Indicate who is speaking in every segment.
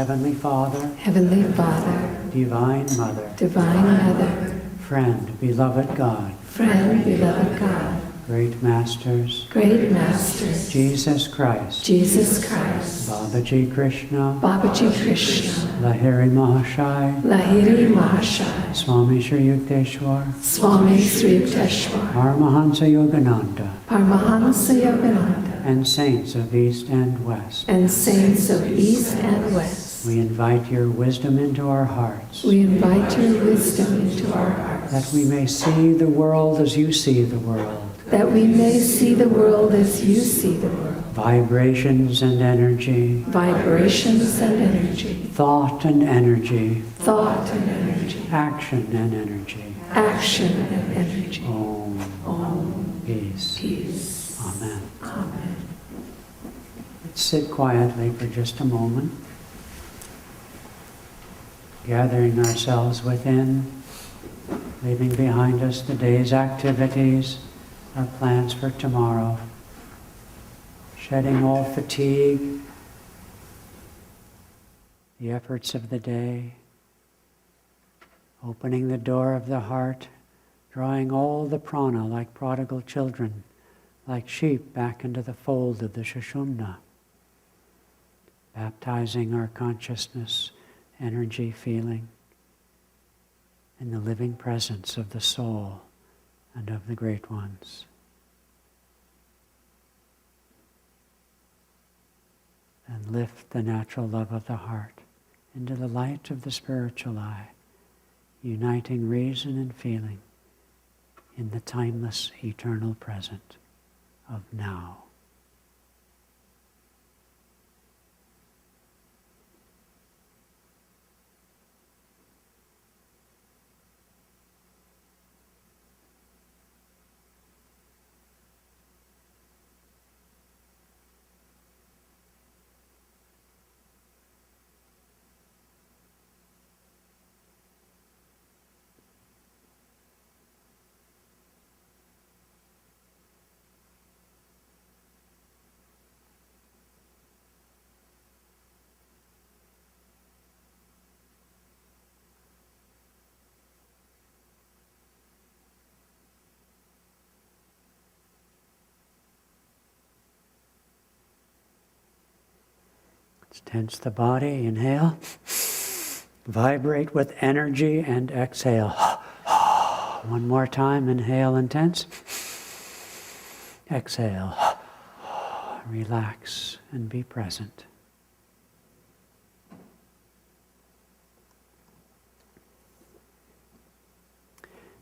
Speaker 1: Heavenly Father,
Speaker 2: Heavenly Father,
Speaker 1: Divine Mother,
Speaker 2: Divine Mother,
Speaker 1: Friend, beloved God,
Speaker 2: Friend, beloved God,
Speaker 1: Great Masters,
Speaker 2: Great Masters,
Speaker 1: Jesus Christ,
Speaker 2: Jesus Christ,
Speaker 1: Babaji Krishna,
Speaker 2: Babaji Krishna,
Speaker 1: Lahiri Mahashai,
Speaker 2: Lahiri Mahashai,
Speaker 1: Swami Sri Yukteswar,
Speaker 2: Swami Sri Yukteswar,
Speaker 1: Paramahansa Yogananda,
Speaker 2: Paramahansa Yogananda,
Speaker 1: and saints of East and West.
Speaker 2: and saints of East and West.
Speaker 1: We invite your wisdom into our hearts,
Speaker 2: We invite your wisdom into our hearts,
Speaker 1: that we may see the world as you see the world.
Speaker 2: that we may see the world as you see the world.
Speaker 1: Vibrations and energy,
Speaker 2: Vibrations and energy,
Speaker 1: thought and energy,
Speaker 2: thought and energy,
Speaker 1: action and energy.
Speaker 2: action and energy.
Speaker 1: Om.
Speaker 2: Om.
Speaker 1: Peace.
Speaker 2: Peace.
Speaker 1: Amen.
Speaker 2: Amen.
Speaker 1: Let's sit quietly for just a moment, gathering ourselves within, leaving behind us the day's activities, our plans for tomorrow, shedding all fatigue, the efforts of the day, opening the door of the heart, drawing all the prana like prodigal children, like sheep back into the fold of the Sushumna, baptizing our consciousness, energy, feeling in the living presence of the soul and of the great ones. And lift the natural love of the heart into the light of the spiritual eye, uniting reason and feeling in the timeless, eternal present of now. Let's tense the body, inhale. Vibrate with energy and exhale. One more time, inhale and tense. Exhale. Relax and be present.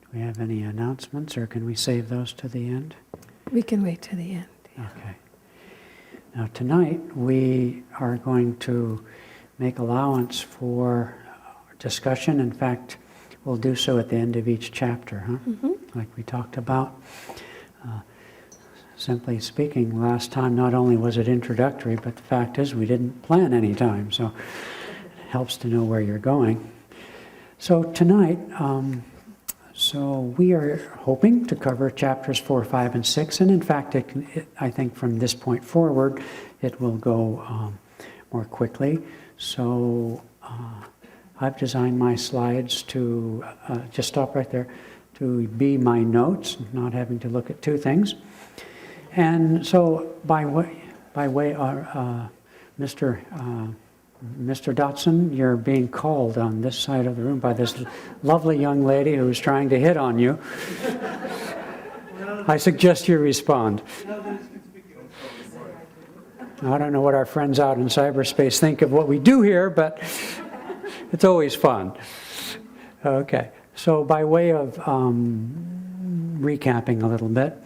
Speaker 1: Do we have any announcements, or can we save those to the end?
Speaker 2: We can wait to the end. Yeah.
Speaker 1: Okay. Now tonight we are going to make allowance for discussion. In fact, we'll do so at the end of each chapter, like we talked about. Simply speaking, last time not only was it introductory, but the fact is we didn't plan any time, so it helps to know where you're going. So tonight, we are hoping to cover chapters 4, 5, and 6, and in fact, I think from this point forward, it will go more quickly. So I've designed my slides to, just stop right there, to be my notes, not having to look at two things. And so by way, Mr. Dotson, you're being called on this side of the room by this lovely young lady who's trying to hit on you. I suggest you respond. I don't know what our friends out in cyberspace think of what we do here, but it's always fun. Okay, so by way of recapping a little bit,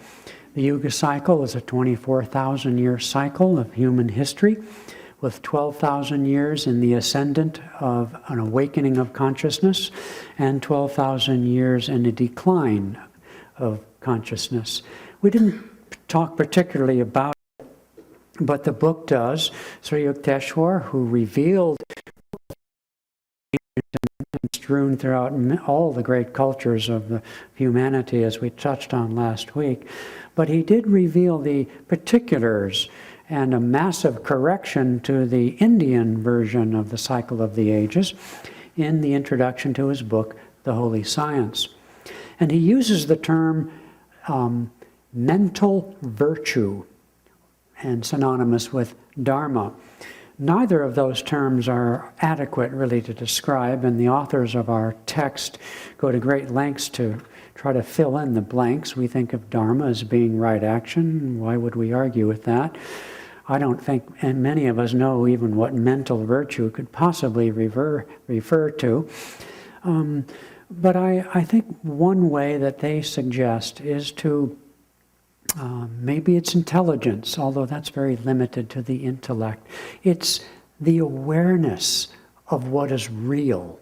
Speaker 1: the Yuga cycle is a 24,000-year cycle of human history, with 12,000 years in the ascendant of an awakening of consciousness and 12,000 years in a decline of consciousness. We didn't talk particularly about it, but the book does. Sri Yukteswar, who revealed strewn throughout all the great cultures of the humanity, as we touched on last week, but he did reveal the particulars and a massive correction to the Indian version of the cycle of the ages in the introduction to his book, The Holy Science. And he uses the term mental virtue, and synonymous with Dharma. Neither of those terms are adequate really to describe, and the authors of our text go to great lengths to try to fill in the blanks. We think of Dharma as being right action. Why would we argue with that? I don't think, and many of us know even what mental virtue could possibly refer to. But I think one way that they suggest is to maybe it's intelligence, although that's very limited to the intellect. It's the awareness of what is real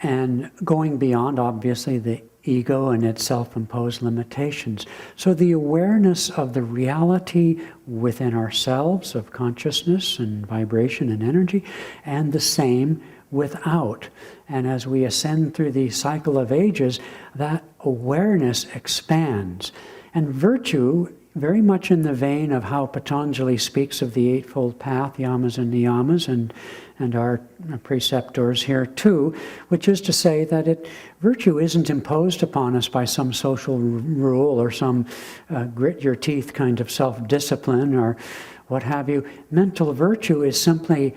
Speaker 1: and going beyond, obviously, the ego and its self-imposed limitations. So the awareness of the reality within ourselves of consciousness and vibration and energy, and the same without. And as we ascend through the cycle of ages, that awareness expands. And virtue, very much in the vein of how Patanjali speaks of the Eightfold Path, yamas and niyamas, and our preceptors here too, which is to say that virtue isn't imposed upon us by some social rule or some grit your teeth kind of self-discipline or what have you. Mental virtue is simply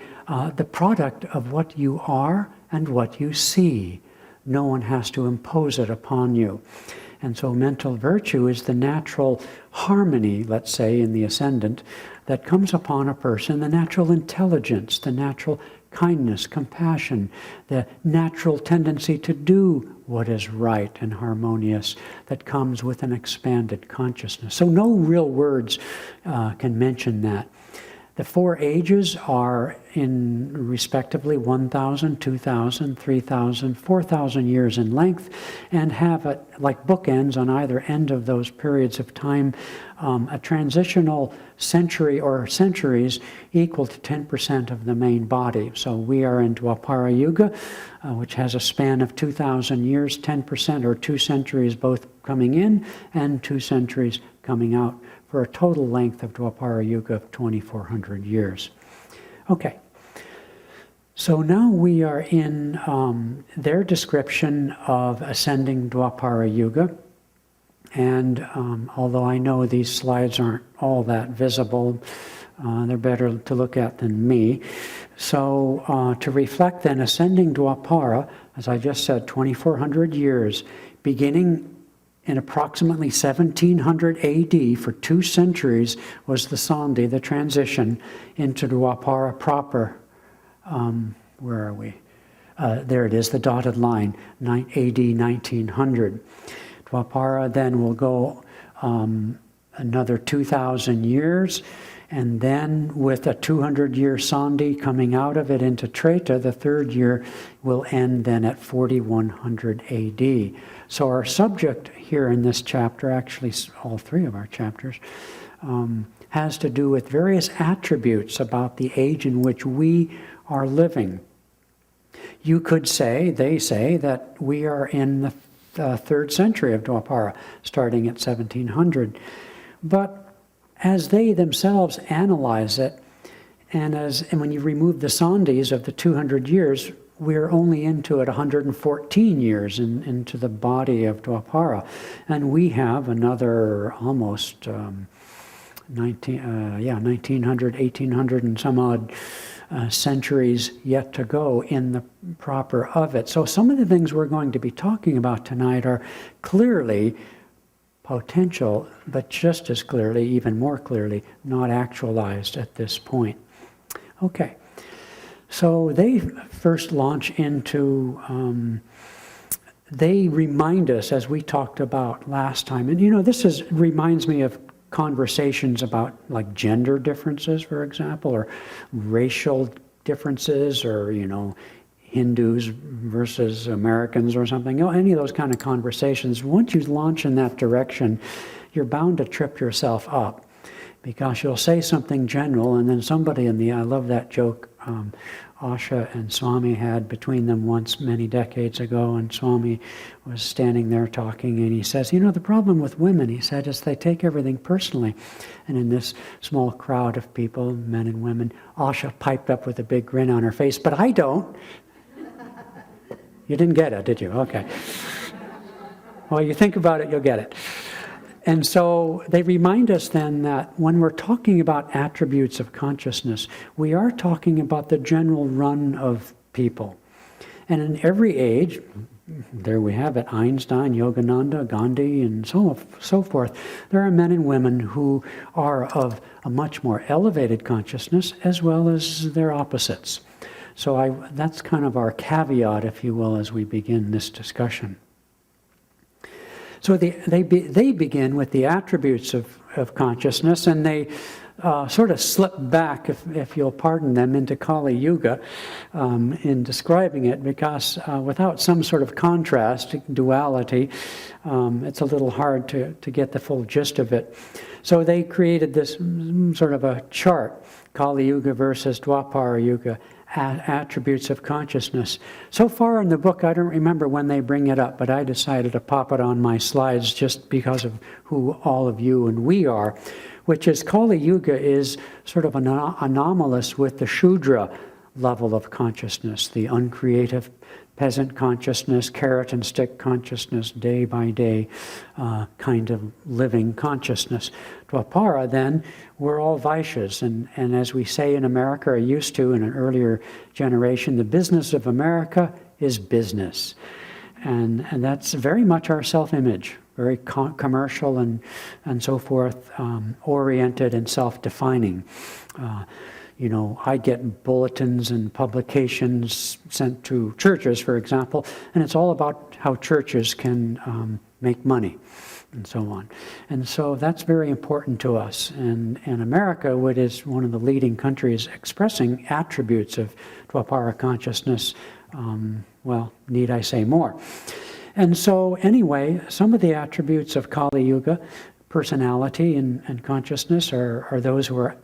Speaker 1: the product of what you are and what you see. No one has to impose it upon you. And so mental virtue is the natural harmony, let's say, in the ascendant, that comes upon a person, the natural intelligence, the natural kindness, compassion, the natural tendency to do what is right and harmonious that comes with an expanded consciousness. So no real words can mention that. The four ages are in respectively 1,000, 2,000, 3,000, 4,000 years in length, and have, like bookends on either end of those periods of time, a transitional century or centuries equal to 10% of the main body. So we are in Dwapara Yuga, which has a span of 2,000 years, 10% or 2 centuries both coming in and 2 centuries coming out, for a total length of Dwapara Yuga of 2,400 years. Okay, so now we are in their description of ascending Dwapara Yuga. And although I know these slides aren't all that visible, they're better to look at than me. So to reflect then, ascending Dwapara, as I just said, 2,400 years, beginning in approximately 1700 AD, for 2 centuries, was the Sandhi, the transition into Dwapara proper. Where are we? There it is, the dotted line, AD 1900. Dwapara then will go another 2,000 years, and then with a 200-year Sandhi coming out of it into Treta, the 3rd year will end then at 4100 AD. So our subject here in this chapter, actually all 3 of our chapters, has to do with various attributes about the age in which we are living. You could say, they say, that we are in the 3rd century of Dwapara, starting at 1700. But as they themselves analyze it, and when you remove the Sandhis of the 200 years, we're only into it 114 years into the body of Dwapara. And we have another almost 1900, 1800 and some odd centuries yet to go in the proper of it. So some of the things we're going to be talking about tonight are clearly potential, but just as clearly, even more clearly, not actualized at this point. Okay. So they first launch into, they remind us, as we talked about last time, and this reminds me of conversations about like gender differences, for example, or racial differences, or, Hindus versus Americans or something. Any of those kind of conversations. Once you launch in that direction, you're bound to trip yourself up, because you'll say something general, and then somebody I love that joke Asha and Swami had between them once many decades ago, and Swami was standing there talking, and he says, you know, the problem with women, he said, is they take everything personally. And in this small crowd of people, men and women, Asha piped up with a big grin on her face, but I don't. You didn't get it, did you? Okay. Well, you think about it, you'll get it. And so they remind us then that when we're talking about attributes of consciousness, we are talking about the general run of people. And in every age, there we have it, Einstein, Yogananda, Gandhi, and so forth, there are men and women who are of a much more elevated consciousness as well as their opposites. So that's kind of our caveat, if you will, as we begin this discussion. So they begin with the attributes of consciousness, and they sort of slip back, if you'll pardon them, into Kali Yuga in describing it, because without some sort of contrast, duality, it's a little hard to get the full gist of it. So they created this sort of a chart, Kali Yuga versus Dwapara Yuga, attributes of consciousness. So far in the book, I don't remember when they bring it up, but I decided to pop it on my slides just because of who all of you and we are, which is Kali Yuga is sort of anomalous with the Shudra level of consciousness, the uncreative peasant consciousness, carrot and stick consciousness, day by day kind of living consciousness. Dwapara, then, we're all Vaishyas, and as we say in America, or used to in an earlier generation, the business of America is business. And that's very much our self-image, very commercial and so forth, oriented and self-defining. You know, I get bulletins and publications sent to churches, for example, and it's all about how churches can make money and so on. And so that's very important to us. And America, which is one of the leading countries expressing attributes of Dwapara consciousness, well, need I say more? And so anyway, some of the attributes of Kali Yuga, personality and consciousness, are those who are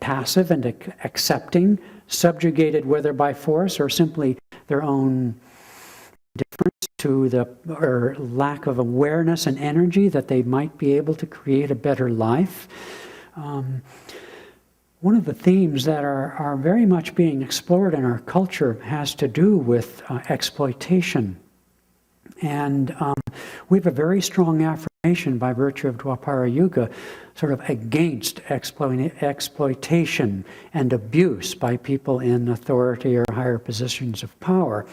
Speaker 1: passive and accepting, subjugated whether by force or simply their own difference to or lack of awareness and energy that they might be able to create a better life. One of the themes that are very much being explored in our culture has to do with exploitation. And we have a very strong affirmation by virtue of Dwapara Yuga, sort of against exploitation and abuse by people in authority or higher positions of power.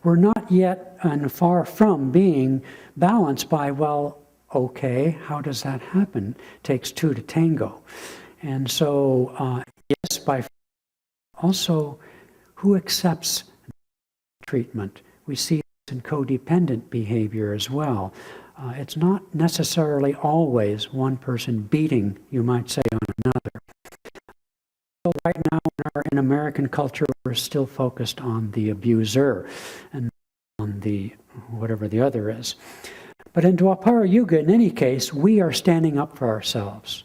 Speaker 1: We're not yet and far from being balanced by, well, okay, how does that happen? Takes two to tango. And so, yes, by also, who accepts treatment? We see this in codependent behavior as well. It's not necessarily always one person beating, you might say, on another. So right now in American culture, we're still focused on the abuser and on the whatever the other is. But in Dwapara Yuga, in any case, we are standing up for ourselves.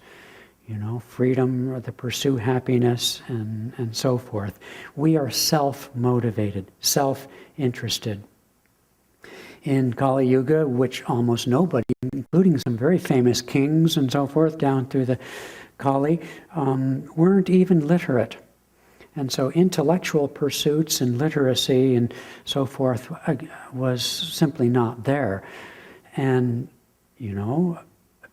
Speaker 1: You know, freedom, or to pursue happiness, and so forth. We are self-motivated, self-interested. In Kali Yuga, which almost nobody, including some very famous kings and so forth, down through the Kali, weren't even literate. And so intellectual pursuits and literacy and so forth was simply not there. And, you know,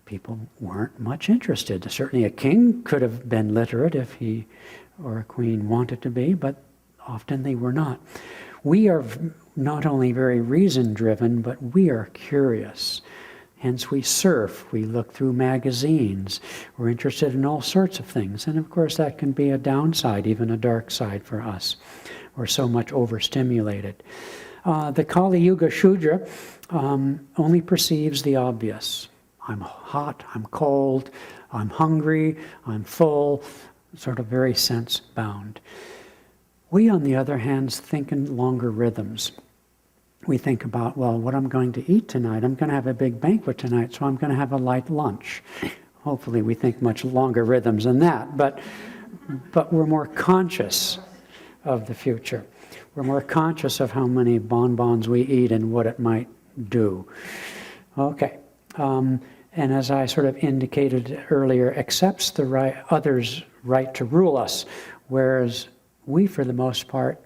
Speaker 1: people weren't much interested. Certainly a king could have been literate if he or a queen wanted to be, but often they were not. We are not only very reason-driven, but we are curious. Hence we surf, we look through magazines, we're interested in all sorts of things. And of course that can be a downside, even a dark side for us. We're so much overstimulated. The Kali Yuga Shudra only perceives the obvious. I'm hot, I'm cold, I'm hungry, I'm full, sort of very sense-bound. We, on the other hand, think in longer rhythms. We think about, well, what I'm going to eat tonight. I'm going to have a big banquet tonight, so I'm going to have a light lunch. Hopefully we think much longer rhythms than that, but we're more conscious. of the future. We're more conscious of how many bonbons we eat and what it might do. Okay. And as I sort of indicated earlier, accepts the right, others' right to rule us, whereas we, for the most part,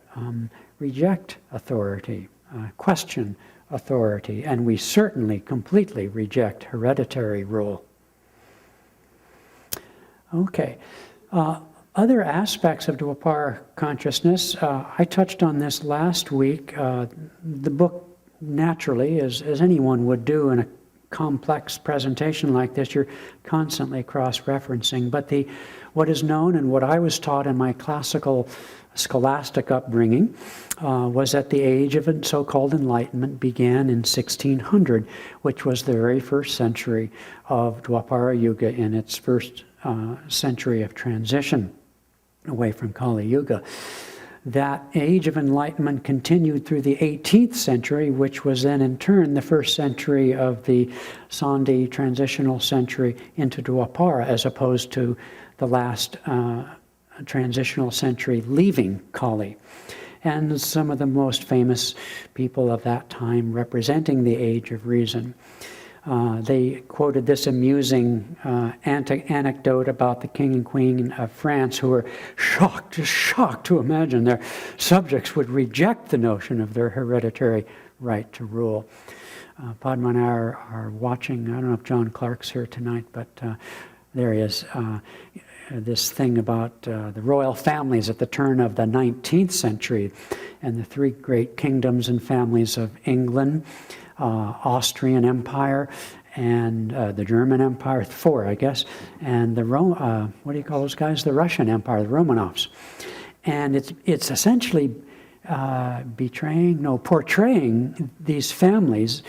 Speaker 1: reject authority, question authority, and we certainly completely reject hereditary rule. Okay. Other aspects of Dwapara consciousness, I touched on this last week. The book, naturally, as anyone would do in a complex presentation like this, you're constantly cross-referencing. But what is known and what I was taught in my classical scholastic upbringing was that the age of so-called enlightenment began in 1600, which was the very first century of Dwapara Yuga in its first century of transition away from Kali Yuga. That age of enlightenment continued through the 18th century, which was then in turn the first century of the Sandhi transitional century into Dwapara, as opposed to the last transitional century leaving Kali. And some of the most famous people of that time representing the age of reason. They quoted this amusing anecdote about the king and queen of France, who were just shocked to imagine their subjects would reject the notion of their hereditary right to rule. Padma and I are watching, I don't know if John Clark's here tonight, but there he is. This thing about the royal families at the turn of the 19th century and the three great kingdoms and families of England, Austrian Empire, and the German Empire, four, I guess, and the what do you call those guys? The Russian Empire, the Romanovs. And it's essentially portraying these families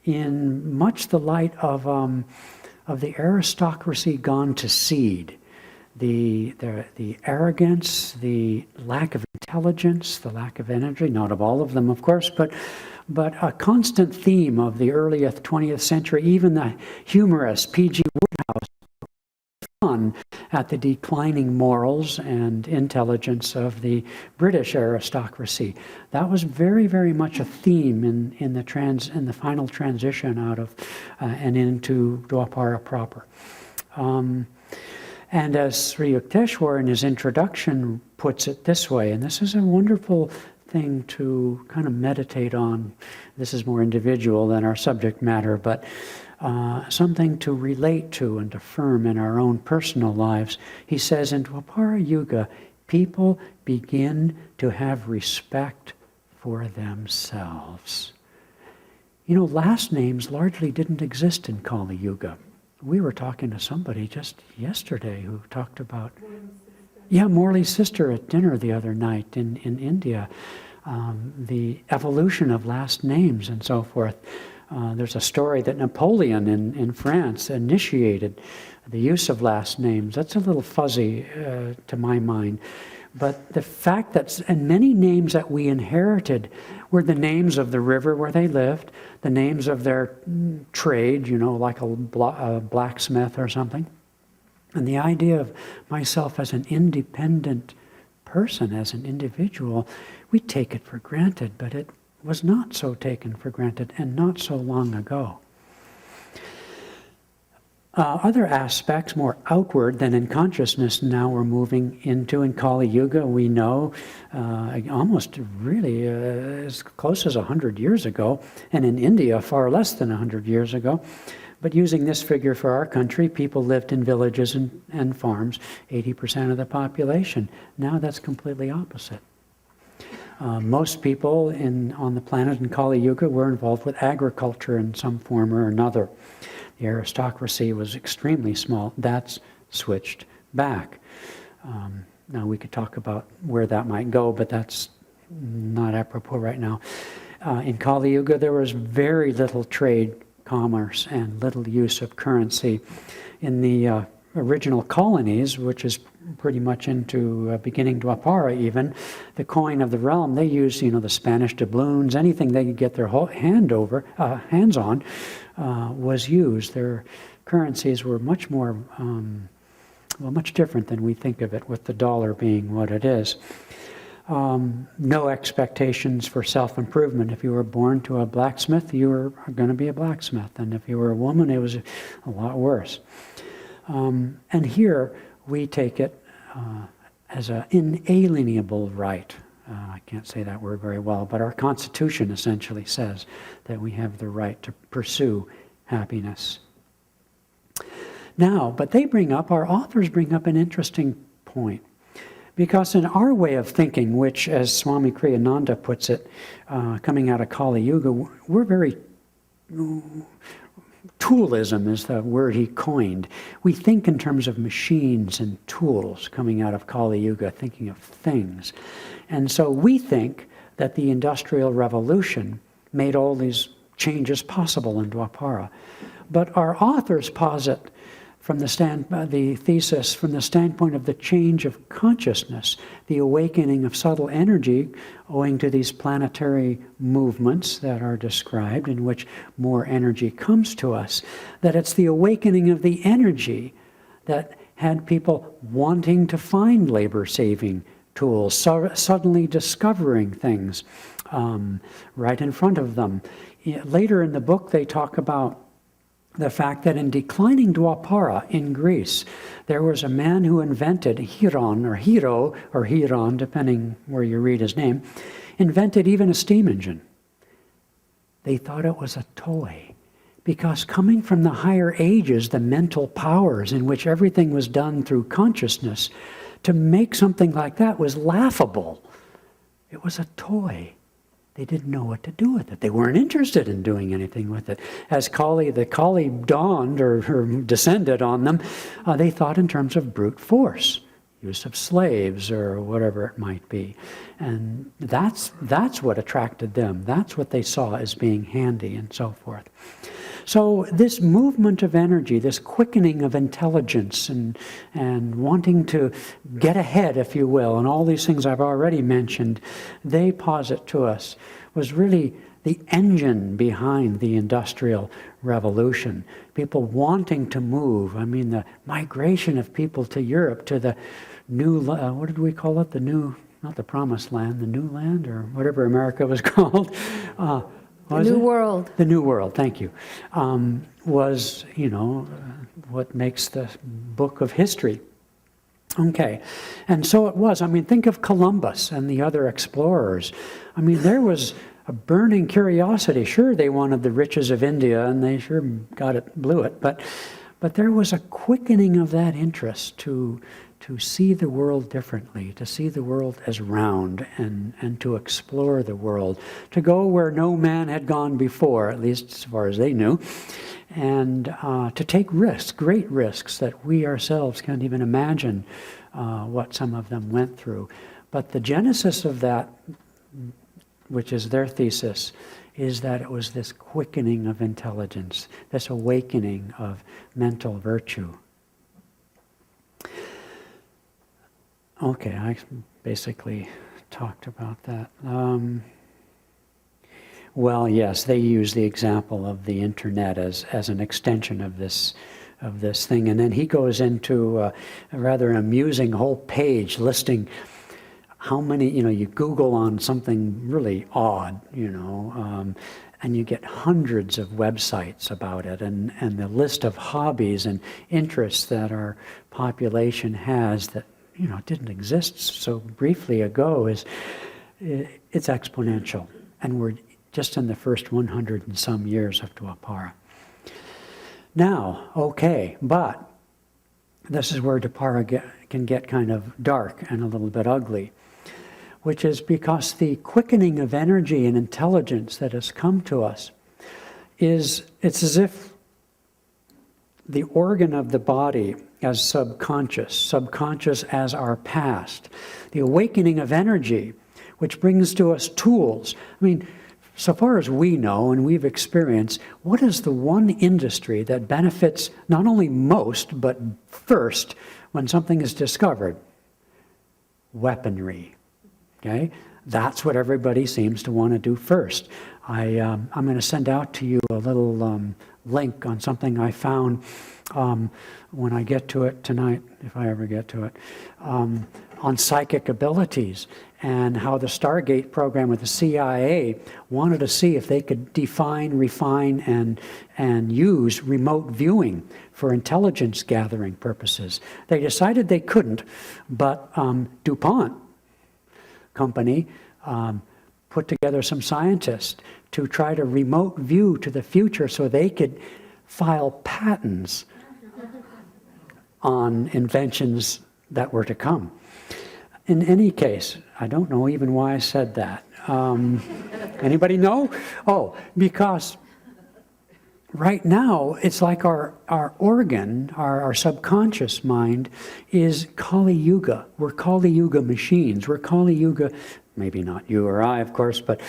Speaker 1: in much the light of the aristocracy gone to seed. The arrogance, the lack of intelligence, the lack of energy, not of all of them, of course, but a constant theme of the early 20th century, even the humorous P.G. Wodehouse, fun at the declining morals and intelligence of the British aristocracy. That was very, very much a theme in the final transition out of and into Dwapara proper. And as Sri Yukteswar in his introduction puts it this way, and this is a wonderful thing to kind of meditate on. This is more individual than our subject matter, but something to relate to and affirm in our own personal lives. He says, in Dwapara Yuga, people begin to have respect for themselves. You know, last names largely didn't exist in Kali Yuga. We were talking to somebody just yesterday who talked about, Morley's sister at dinner the other night in India, the evolution of last names and so forth. There's a story that Napoleon in France initiated the use of last names. That's a little fuzzy to my mind. But the fact that, and many names that we inherited were the names of the river where they lived, the names of their trade, you know, like a blacksmith or something. And the idea of myself as an independent person, as an individual, we take it for granted, but it was not so taken for granted and not so long ago. Other aspects, more outward than in consciousness, now we're moving into in Kali Yuga. We know almost really as close as 100 years ago, and in India far less than 100 years ago. But using this figure for our country, people lived in villages and farms, 80% of the population. Now that's completely opposite. Most people on the planet in Kali Yuga were involved with agriculture in some form or another. The aristocracy was extremely small. That's switched back. Now we could talk about where that might go, but that's not apropos right now. In Kali Yuga, there was very little trade, commerce, and little use of currency. In the original colonies, which is pretty much into beginning Dwapara even, the coin of the realm, they used, the Spanish doubloons, anything they could get their hands on was used. Their currencies were much more, much different than we think of it, with the dollar being what it is. no expectations for self-improvement. If you were born to a blacksmith, you were going to be a blacksmith. And if you were a woman, it was a lot worse. And here we take it as an inalienable right. I can't say that word very well, but our Constitution essentially says that we have the right to pursue happiness. Now, but our authors bring up an interesting point. Because in our way of thinking, which, as Swami Kriyananda puts it, coming out of Kali Yuga, we're very... Toolism is the word he coined. We think in terms of machines and tools coming out of Kali Yuga, thinking of things. And so we think that the Industrial Revolution made all these changes possible in Dwapara. But our authors posit from the thesis from the standpoint of the change of consciousness, the awakening of subtle energy owing to these planetary movements that are described in which more energy comes to us, that it's the awakening of the energy that had people wanting to find labor-saving tools, suddenly discovering things right in front of them. Later in the book they talk about the fact that in declining Dwapara in Greece, there was a man who invented Hieron, or Hero, or Hieron, depending where you read his name, invented even a steam engine. They thought it was a toy, because coming from the higher ages, the mental powers in which everything was done through consciousness, to make something like that was laughable. It was a toy. They didn't know what to do with it. They weren't interested in doing anything with it. As the Kali dawned or descended on them, they thought in terms of brute force, use of slaves or whatever it might be. And that's what attracted them. That's what they saw as being handy and so forth. So this movement of energy, this quickening of intelligence and wanting to get ahead, if you will, and all these things I've already mentioned, they posit to us was really the engine behind the Industrial Revolution. People wanting to move. I mean, the migration of people to Europe, to the new, what did we call it? The new, not the Promised Land, the New Land, or whatever America was called.
Speaker 2: The New World.
Speaker 1: The New World, thank you, was, what makes the book of history. Okay, and so it was. I mean, think of Columbus and the other explorers. I mean, there was a burning curiosity. Sure, they wanted the riches of India, and they sure blew it, but there was a quickening of that interest to see the world differently, to see the world as round and to explore the world, to go where no man had gone before, at least as far as they knew, and to take risks, great risks that we ourselves can't even imagine what some of them went through. But the genesis of that, which is their thesis, is that it was this quickening of intelligence, this awakening of mental virtue. Okay, I basically talked about that. Well, yes, they use the example of the internet as an extension of this thing, and then he goes into a rather amusing whole page listing how many. You Google on something really odd, and you get hundreds of websites about it, and the list of hobbies and interests that our population has that didn't exist so briefly ago it's exponential, and we're just in the first 100 and some years of Dwapara. Now, okay, but this is where Dwapara can get kind of dark and a little bit ugly, which is because the quickening of energy and intelligence that has come to us it's as if the organ of the body as subconscious as our past, the awakening of energy, which brings to us tools. I mean, so far as we know and we've experienced, what is the one industry that benefits not only most, but first when something is discovered? Weaponry. Okay? That's what everybody seems to want to do first. I'm going to send out to you a little link on something I found when I get to it tonight, if I ever get to it. on psychic abilities, and how the Stargate program with the CIA wanted to see if they could define, refine, and use remote viewing for intelligence gathering purposes. They decided they couldn't, but DuPont company put together some scientists to try to remote view to the future so they could file patents on inventions that were to come. In any case, I don't know even why I said that. Anybody know? Oh, because right now, it's like our organ, our subconscious mind, is Kali Yuga. We're Kali Yuga machines. We're Kali Yuga, maybe not you or I, of course, but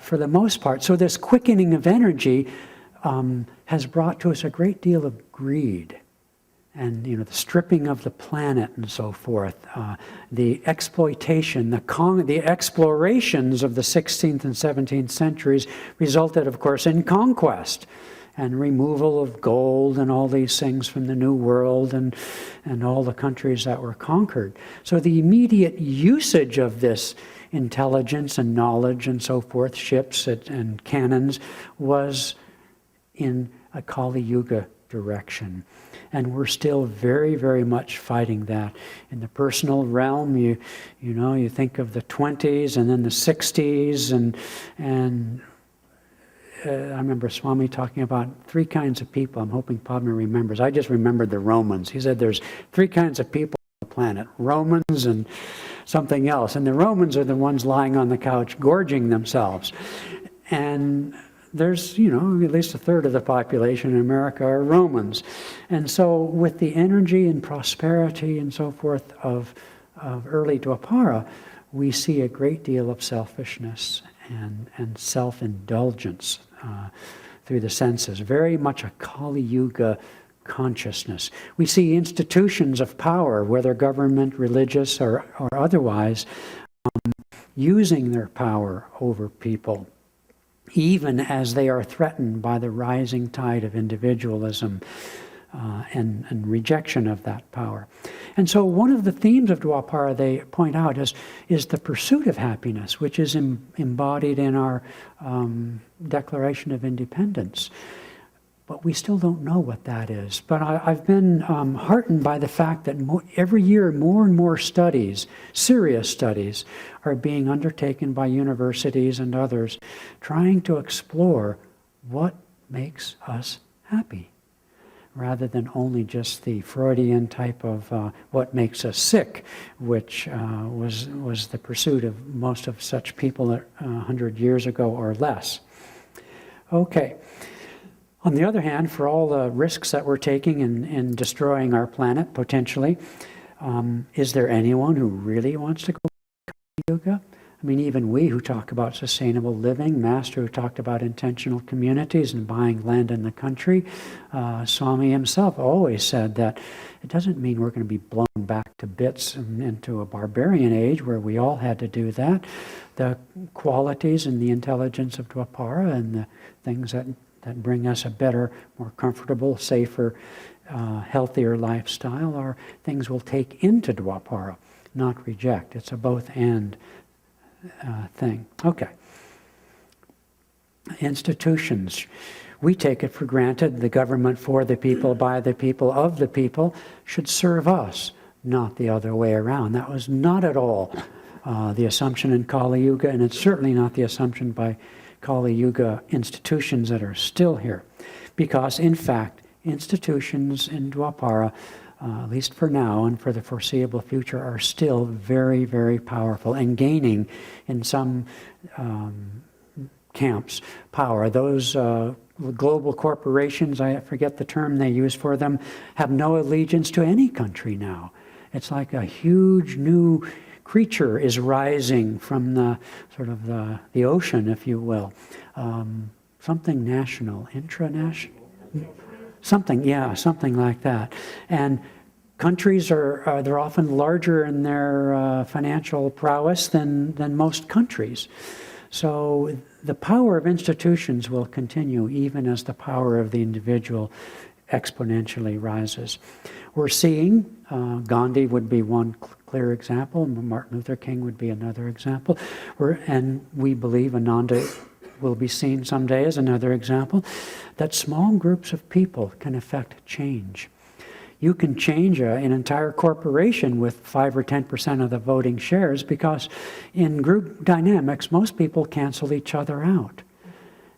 Speaker 1: for the most part. So this quickening of energy has brought to us a great deal of greed. And, the stripping of the planet and so forth, the exploitation, the explorations of the 16th and 17th centuries resulted, of course, in conquest and removal of gold and all these things from the New World and all the countries that were conquered. So the immediate usage of this intelligence and knowledge and so forth, ships and cannons, was in a Kali Yuga direction. And we're still very, very much fighting that. In the personal realm, you think of the 20s and then the 60s, and I remember Swami talking about 3 kinds of people. I'm hoping Padma remembers. I just remembered the Romans. He said there's 3 kinds of people on the planet: Romans and something else. And the Romans are the ones lying on the couch gorging themselves. And there's, at least 1/3 of the population in America are Romans. And so with the energy and prosperity and so forth of early Dwapara, we see a great deal of selfishness and self-indulgence through the senses. Very much a Kali Yuga consciousness. We see institutions of power, whether government, religious, or otherwise, using their power over people, even as they are threatened by the rising tide of individualism and rejection of that power. And so one of the themes of Dwapara, they point out, is the pursuit of happiness, which is embodied in our Declaration of Independence. But we still don't know what that is. But I've been heartened by the fact that every year more and more studies, serious studies, are being undertaken by universities and others, trying to explore what makes us happy, rather than only just the Freudian type of what makes us sick, which was the pursuit of most of such people 100 years ago or less. Okay. On the other hand, for all the risks that we're taking in destroying our planet, potentially, is there anyone who really wants to go to yoga? I mean, even we who talk about sustainable living, Master who talked about intentional communities and buying land in the country, Swami himself always said that it doesn't mean we're going to be blown back to bits and into a barbarian age where we all had to do that. The qualities and the intelligence of Dwapara and the things that bring us a better, more comfortable, safer, healthier lifestyle are things we'll take into Dwapara, not reject. It's a both-and thing. Okay. Institutions. We take it for granted the government for the people, by the people, of the people should serve us, not the other way around. That was not at all the assumption in Kali Yuga, and it's certainly not the assumption by Kali Yuga institutions that are still here. Because, in fact, institutions in Dwapara, at least for now and for the foreseeable future, are still very, very powerful and gaining in some camps power. Those global corporations, I forget the term they use for them, have no allegiance to any country now. It's like a huge new creature is rising from the sort of the ocean, if you will. Something national, intranational, something like that. And countries they're often larger in their financial prowess than most countries. So the power of institutions will continue even as the power of the individual exponentially rises. We're seeing, Gandhi would be one clear example, Martin Luther King would be another example, and we believe Ananda will be seen someday as another example, that small groups of people can affect change. You can change an entire corporation with 5 or 10% of the voting shares, because in group dynamics, most people cancel each other out.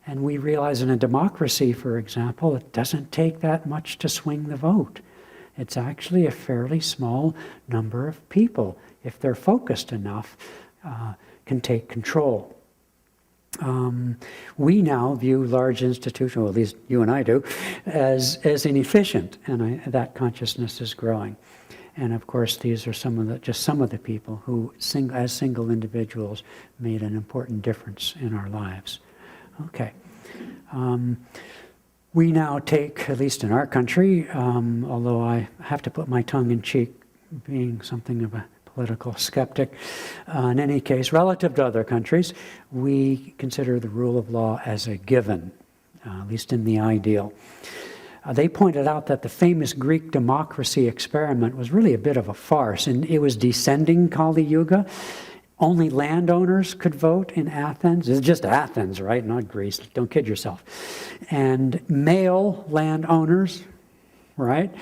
Speaker 1: And we realize in a democracy, for example, it doesn't take that much to swing the vote. It's actually a fairly small number of people, if they're focused enough, can take control. We now view large institutions, well, at least you and I do, as inefficient, and that consciousness is growing. And of course, these are just some of the people who, as single individuals, made an important difference in our lives. Okay. We now take, at least in our country, although I have to put my tongue in cheek, being something of a political skeptic, in any case, relative to other countries, we consider the rule of law as a given, at least in the ideal. They pointed out that the famous Greek democracy experiment was really a bit of a farce, and it was descending Kali Yuga. Only landowners could vote in Athens. It's just Athens, right? Not Greece. Don't kid yourself. And male landowners, right?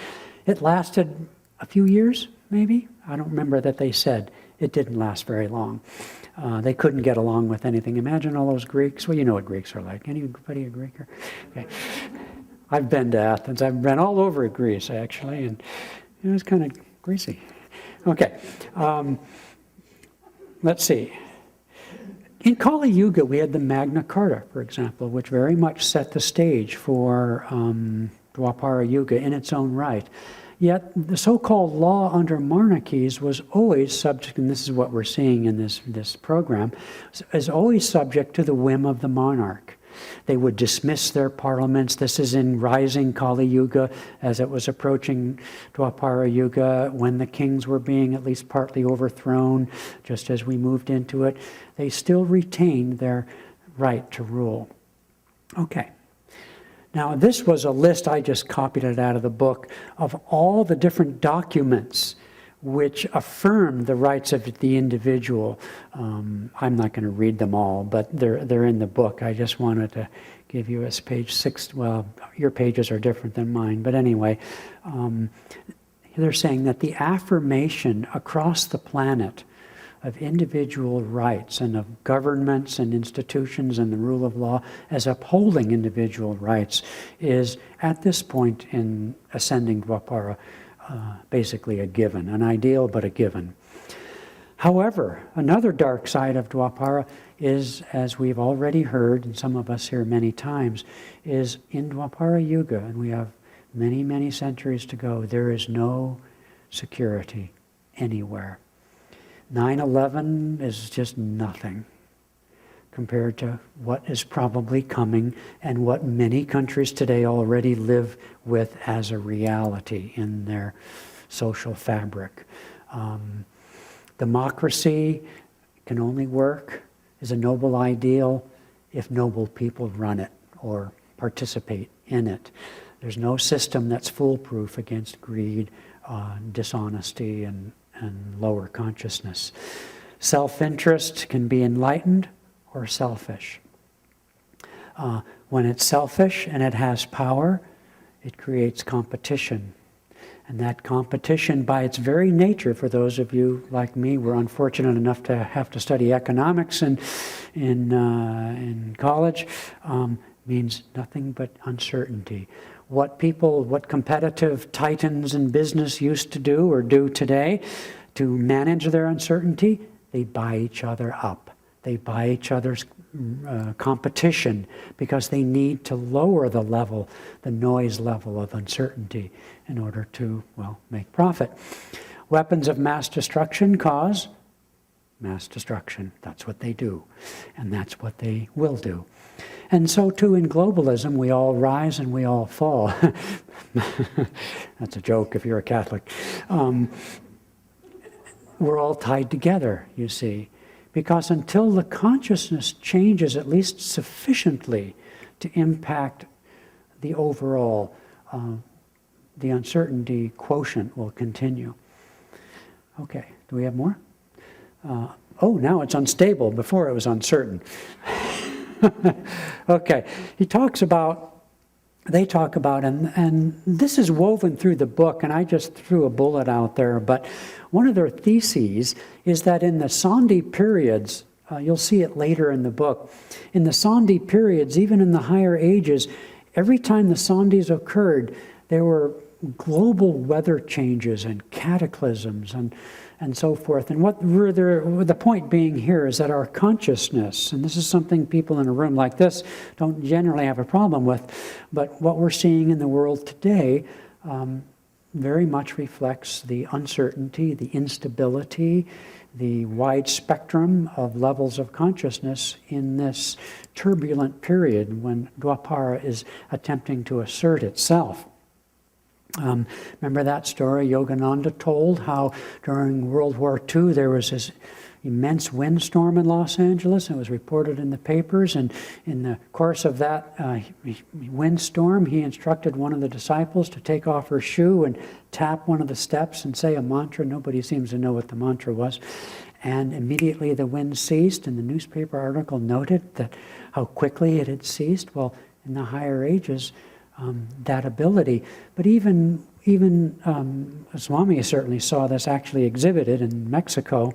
Speaker 1: It lasted a few years, maybe. I don't remember that they said. It didn't last very long. They couldn't get along with anything. Imagine all those Greeks. Well, you know what Greeks are like. Anybody a Greek? Okay. I've been to Athens. I've been all over Greece, actually, and it was kind of greasy. Okay. Let's see. In Kali Yuga, we had the Magna Carta, for example, which very much set the stage for Dwapara Yuga in its own right. Yet the so-called law under monarchies was always subject, and this is what we're seeing in this program, is always subject to the whim of the monarch. They would dismiss their parliaments. This is in rising Kali Yuga, as it was approaching Dwapara Yuga, when the kings were being at least partly overthrown, just as we moved into it. They still retained their right to rule. Okay. Now, this was a list, I just copied it out of the book, of all the different documents which affirm the rights of the individual. I'm not going to read them all, but they're in the book. I just wanted to give you as page 6. Well, your pages are different than mine, but anyway, they're saying that the affirmation across the planet of individual rights and of governments and institutions and the rule of law as upholding individual rights is, at this point in ascending Dwapara, basically a given, an ideal but a given. However, another dark side of Dwapara is, as we've already heard, and some of us here many times, is in Dwapara Yuga, and we have many, many centuries to go, there is no security anywhere. 9/11 is just nothing compared to what is probably coming and what many countries today already live with as a reality in their social fabric. Democracy can only work as a noble ideal if noble people run it or participate in it. There's no system that's foolproof against greed, dishonesty, and lower consciousness. Self-interest can be enlightened or selfish. When it's selfish and it has power, it creates competition. And that competition, by its very nature, for those of you like me, were unfortunate enough to have to study economics in college, means nothing but uncertainty. What competitive titans in business used to do or do today to manage their uncertainty, they buy each other up. They buy each other's competition because they need to lower the level, the noise level of uncertainty in order to, make profit. Weapons of mass destruction cause mass destruction. That's what they do. And that's what they will do. And so too in globalism, we all rise and we all fall. That's a joke if you're a Catholic. We're all tied together, you see. Because until the consciousness changes at least sufficiently to impact the overall the uncertainty quotient will continue. Okay, do we have more? Oh, now it's unstable. Before it was uncertain. Okay, they talk about, and this is woven through the book, and I just threw a bullet out there, but one of their theses is that in the Sandhi periods, you'll see it later in the book, in the Sandhi periods, even in the higher ages, every time the Sandhis occurred, there were global weather changes and cataclysms and so forth. And the point being here is that our consciousness, and this is something people in a room like this don't generally have a problem with, but what we're seeing in the world today very much reflects the uncertainty, the instability, the wide spectrum of levels of consciousness in this turbulent period when Dwapara is attempting to assert itself. Remember that story Yogananda told, how during World War II there was this immense windstorm in Los Angeles. It was reported in the papers, and in the course of that windstorm, he instructed one of the disciples to take off her shoe and tap one of the steps and say a mantra. Nobody seems to know what the mantra was. And immediately the wind ceased, and the newspaper article noted that how quickly it had ceased. Well, in the higher ages, that ability. But even Swami certainly saw this actually exhibited in Mexico.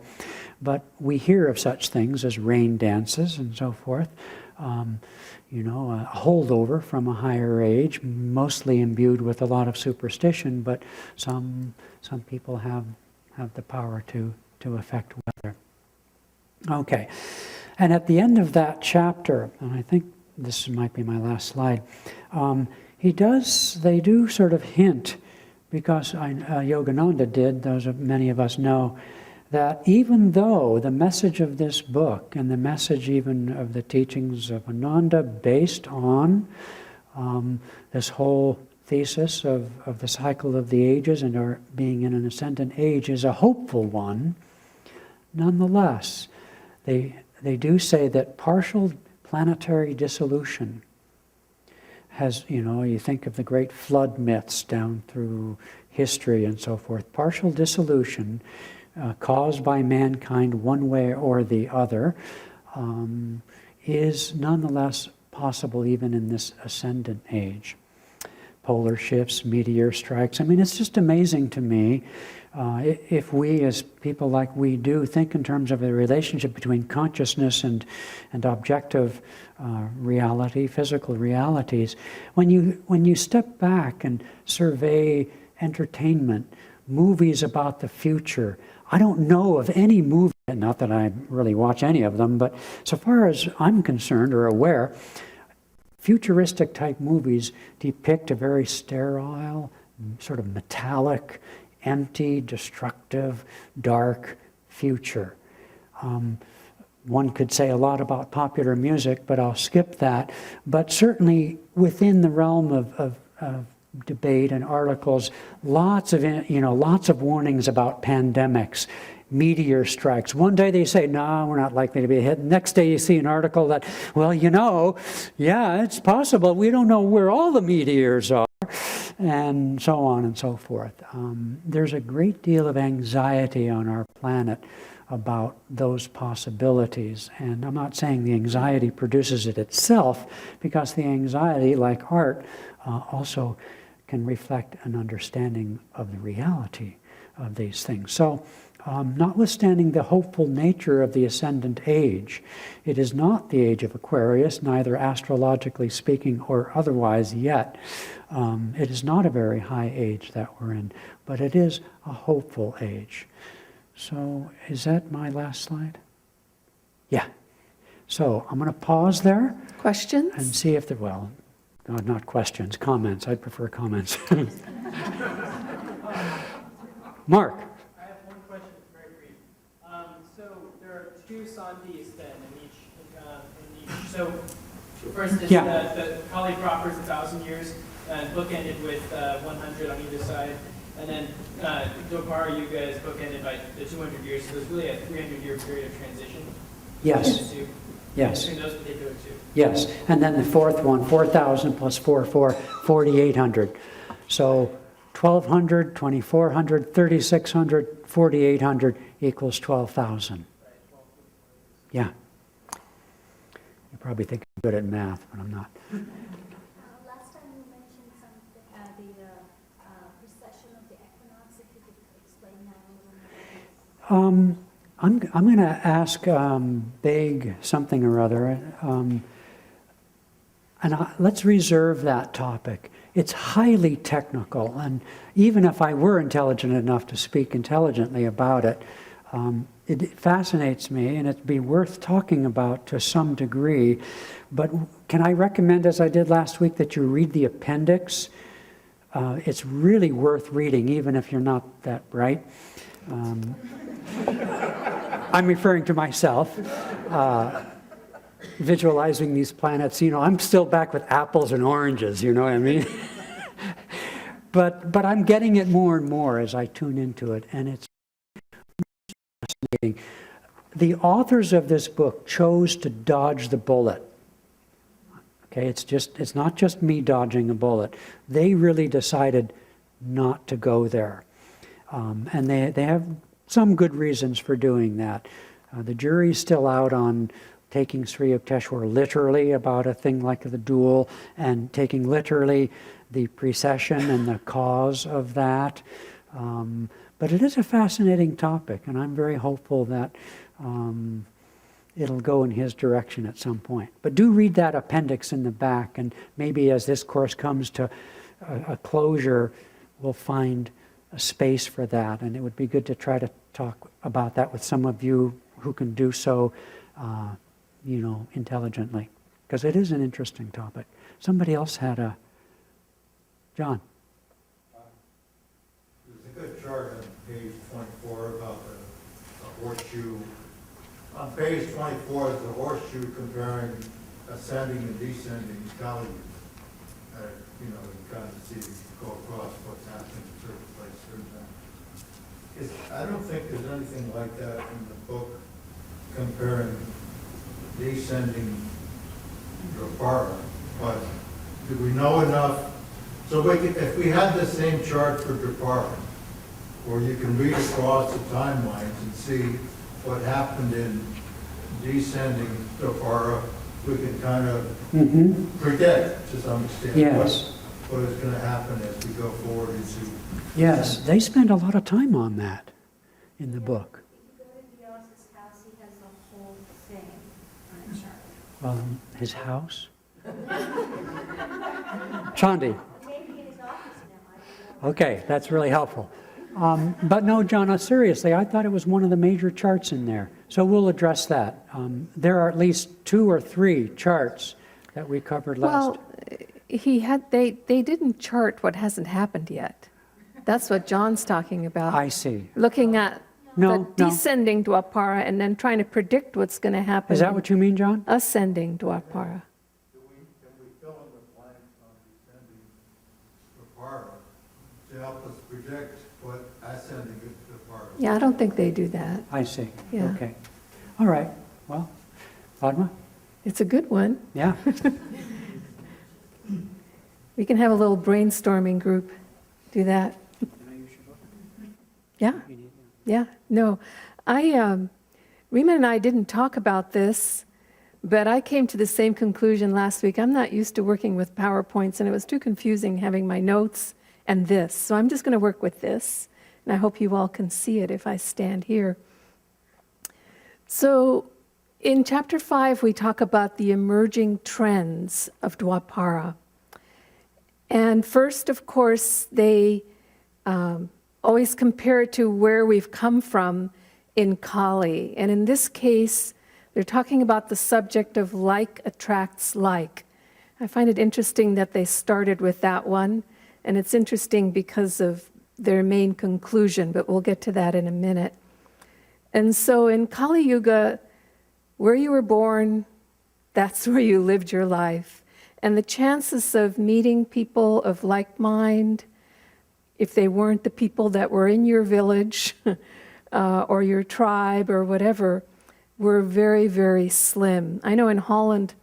Speaker 1: But we hear of such things as rain dances and so forth. A holdover from a higher age, mostly imbued with a lot of superstition, but some people have the power to affect weather. Okay, and at the end of that chapter, and I think this might be my last slide, they do sort of hint, because Yogananda did, many of us know, that even though the message of this book and the message even of the teachings of Ananda based on this whole thesis of the cycle of the ages and our being in an ascendant age is a hopeful one, nonetheless, they do say that partial planetary dissolution has, you think of the great flood myths down through history and so forth. Partial dissolution caused by mankind one way or the other is nonetheless possible even in this ascendant age. Polar shifts, meteor strikes. I mean, it's just amazing to me if we, as people like we do, think in terms of the relationship between consciousness and objective reality, physical realities. When you step back and survey entertainment, movies about the future, I don't know of any movie, not that I really watch any of them, but so far as I'm concerned or aware, futuristic type movies depict a very sterile, sort of metallic, empty, destructive, dark future. One could say a lot about popular music, but I'll skip that. But certainly within the realm of debate and articles, lots of warnings about pandemics, meteor strikes. One day they say, no, we're not likely to be hit. Next day you see an article that, yeah, it's possible. We don't know where all the meteors are, and so on and so forth. There's a great deal of anxiety on our planet about those possibilities. And I'm not saying the anxiety produces it itself, because the anxiety, like art, also can reflect an understanding of the reality of these things. So, notwithstanding the hopeful nature of the ascendant age, it is not the age of Aquarius, neither astrologically speaking or otherwise yet. It is not a very high age that we're in, but it is a hopeful age. So, is that my last slide? Yeah. So, I'm going to pause there.
Speaker 2: Questions?
Speaker 1: And see if not questions, comments. I'd prefer comments. Mark.
Speaker 3: I have one question, it's very brief. So there are two sandhis then in each. So first is the Kali proper is 1,000 years, and bookended with 100 on either side. And then Dwapara Yuga is bookended by the 200 years, so there's really a 300-year period of transition.
Speaker 1: Yes. Yes.
Speaker 3: Between those particular two.
Speaker 1: Yes. And then the fourth one, 4,000 plus 4,800. So 1,200, 2,400, 3,600, 4,800 equals 12,000. Yeah. You probably think I'm good at math, but I'm not.
Speaker 4: Last time you mentioned something, the precession of the equinox, if you could explain that a little more.
Speaker 1: I'm going to ask Beg something or other, let's reserve that topic. It's highly technical, and even if I were intelligent enough to speak intelligently about it, it fascinates me, and it'd be worth talking about to some degree. But can I recommend, as I did last week, that you read the appendix? It's really worth reading, even if you're not that bright. I'm referring to myself, visualizing these planets. You know, I'm still back with apples and oranges, you know what I mean? But I'm getting it more and more as I tune into it, and it's fascinating. The authors of this book chose to dodge the bullet. Okay, it's not just me dodging a bullet. They really decided not to go there. And they have some good reasons for doing that. The jury's still out on taking Sri Yukteswar literally about a thing like the duel, and taking literally the precession and the cause of that. But it is a fascinating topic, and I'm very hopeful that it'll go in his direction at some point. But do read that appendix in the back, and maybe as this course comes to a closure, we'll find a space for that, and it would be good to try to talk about that with some of you who can do so, intelligently, because it is an interesting topic. Somebody else had a... John.
Speaker 5: There's a good chart on page 24 about the horseshoe. On page 24 is the horseshoe comparing ascending and descending values. You kind of see, go across what's happening in certain places. I don't think there's anything like that in the book comparing descending Dwapara, but do we know enough? So if we had the same chart for Dwapara, where you can read across the timelines and see what happened in descending Dwapara, we can kind of predict to some extent what is going to happen as we go forward into...
Speaker 1: Yes, they spend a lot of time on that in the book.
Speaker 4: If you go to Yugas' house, he has the whole thing on a chart.
Speaker 1: His house? Chandi.
Speaker 4: Maybe in his office now, I don't know.
Speaker 1: Okay, that's really helpful. But no, John, seriously, I thought it was one of the major charts in there. So we'll address that. There are at least 2 or 3 charts that we covered last.
Speaker 6: Well, they didn't chart what hasn't happened yet. That's what John's talking about.
Speaker 1: I see.
Speaker 6: Looking at
Speaker 1: No.
Speaker 6: descending Dwapara and then trying to predict what's going to happen.
Speaker 1: Is that what you mean, John?
Speaker 6: Ascending Dwapara.
Speaker 5: Can we fill in the blanks on descending Dwapara to help us predict what ascending Dwapara is?
Speaker 6: Yeah, I don't think they do that.
Speaker 1: I see.
Speaker 6: Yeah.
Speaker 1: Okay. All right. Well, Padma?
Speaker 6: It's a good one.
Speaker 1: Yeah.
Speaker 6: We can have a little brainstorming group. Do that. Yeah. Yeah. No. Rima and I didn't talk about this, but I came to the same conclusion last week. I'm not used to working with PowerPoints, and it was too confusing having my notes and this. So I'm just going to work with this, and I hope you all can see it if I stand here. So in Chapter 5, we talk about the emerging trends of Dwapara. And first, of course, they always compare it to where we've come from in Kali. And in this case, they're talking about the subject of like attracts like. I find it interesting that they started with that one. And it's interesting because of their main conclusion, but we'll get to that in a minute. And so in Kali Yuga, where you were born, that's where you lived your life. And the chances of meeting people of like mind, if they weren't the people that were in your village or your tribe or whatever, were very, very slim. I know in Holland,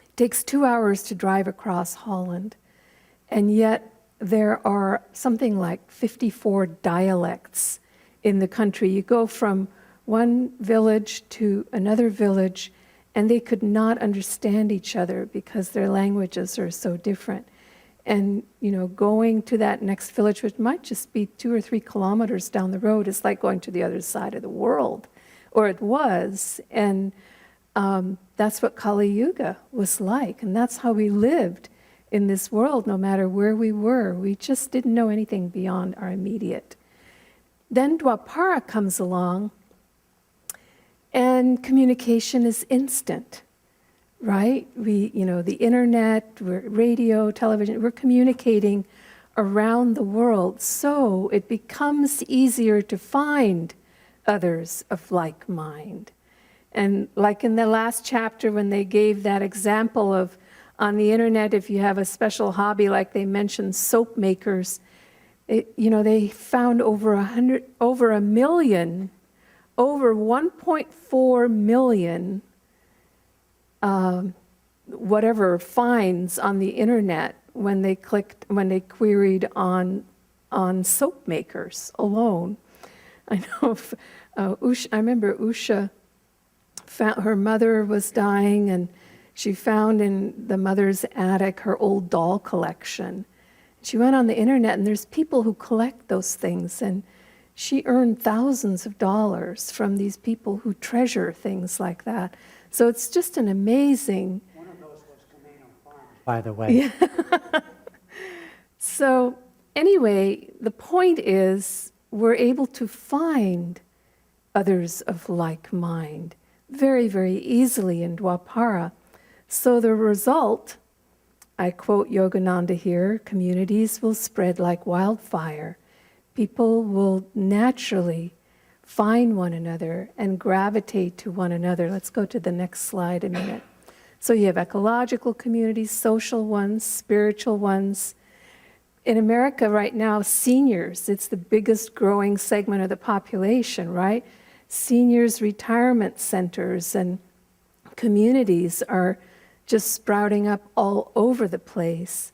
Speaker 6: it takes 2 hours to drive across Holland. And yet there are something like 54 dialects in the country. You go from one village to another village, and they could not understand each other because their languages are so different. And, going to that next village, which might just be 2 or 3 kilometers down the road, is like going to the other side of the world, or it was. And that's what Kali Yuga was like. And that's how we lived in this world, no matter where we were. We just didn't know anything beyond our immediate. Then Dwapara comes along, and communication is instant, right? The internet, radio, television, we're communicating around the world. So it becomes easier to find others of like mind. And like in the last chapter, when they gave that example of on the internet, if you have a special hobby, like they mentioned soap makers, they found over 1.4 million whatever finds on the internet when they queried on soap makers alone. I know I remember Usha found her mother was dying, and she found in the mother's attic her old doll collection. She went on the internet, and there's people who collect those things, and she earned thousands of dollars from these people who treasure things like that. So it's just an amazing.
Speaker 1: One of those was Camino Farms, by the way.
Speaker 6: Yeah. So anyway, the point is we're able to find others of like mind very, very easily in Dwapara. So the result, I quote Yogananda here, communities will spread like wildfire. People will naturally find one another and gravitate to one another. Let's go to the next slide a minute. So you have ecological communities, social ones, spiritual ones. In America right now, seniors, it's the biggest growing segment of the population, right? Seniors' retirement centers and communities are just sprouting up all over the place.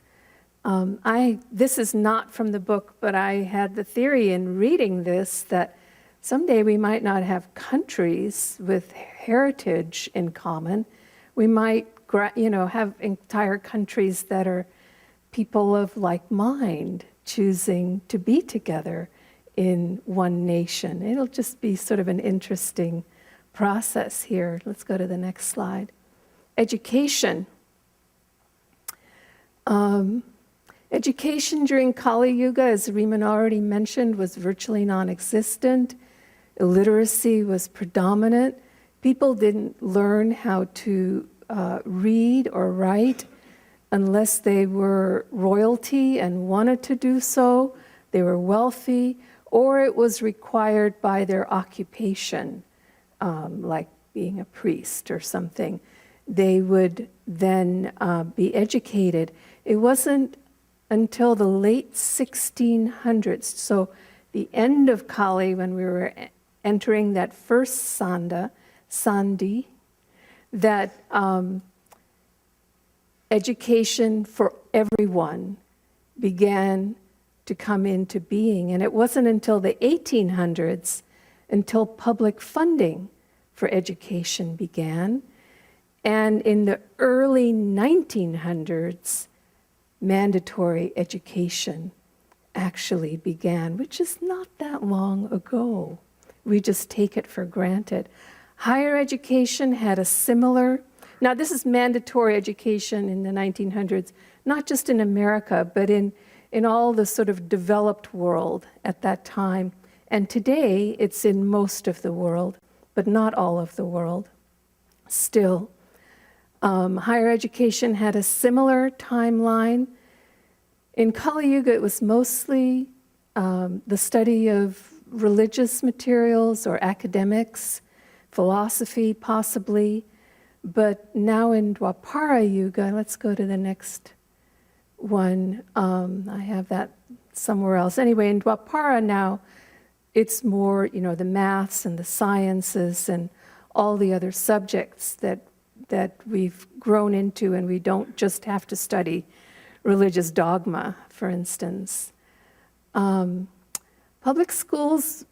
Speaker 6: This is not from the book, but I had the theory in reading this that someday we might not have countries with heritage in common. We might, have entire countries that are people of like mind choosing to be together in one nation. It'll just be sort of an interesting process here. Let's go to the next slide. Education. Education during Kali Yuga, as Riemann already mentioned, was virtually non-existent. Illiteracy was predominant. People didn't learn how to read or write unless they were royalty and wanted to do so. They were wealthy, or it was required by their occupation, like being a priest or something. They would then be educated. It wasn't until the late 1600s, so the end of Kali, when we were entering that first Sandhi, that education for everyone began to come into being. And it wasn't until the 1800s until public funding for education began. And in the early 1900s, mandatory education actually began, which is not that long ago. We just take it for granted. Higher education had a similar, now this is mandatory education in the 1900s, not just in America, but in all the sort of developed world at that time. And today it's in most of the world, but not all of the world. Still, higher education had a similar timeline. In Kali Yuga, it was mostly the study of religious materials or academics, philosophy possibly. But now in Dwapara Yuga, let's go to the next one. I have that somewhere else. Anyway, in Dwapara now, it's more, the maths and the sciences and all the other subjects that we've grown into, and we don't just have to study religious dogma, for instance. Public schools,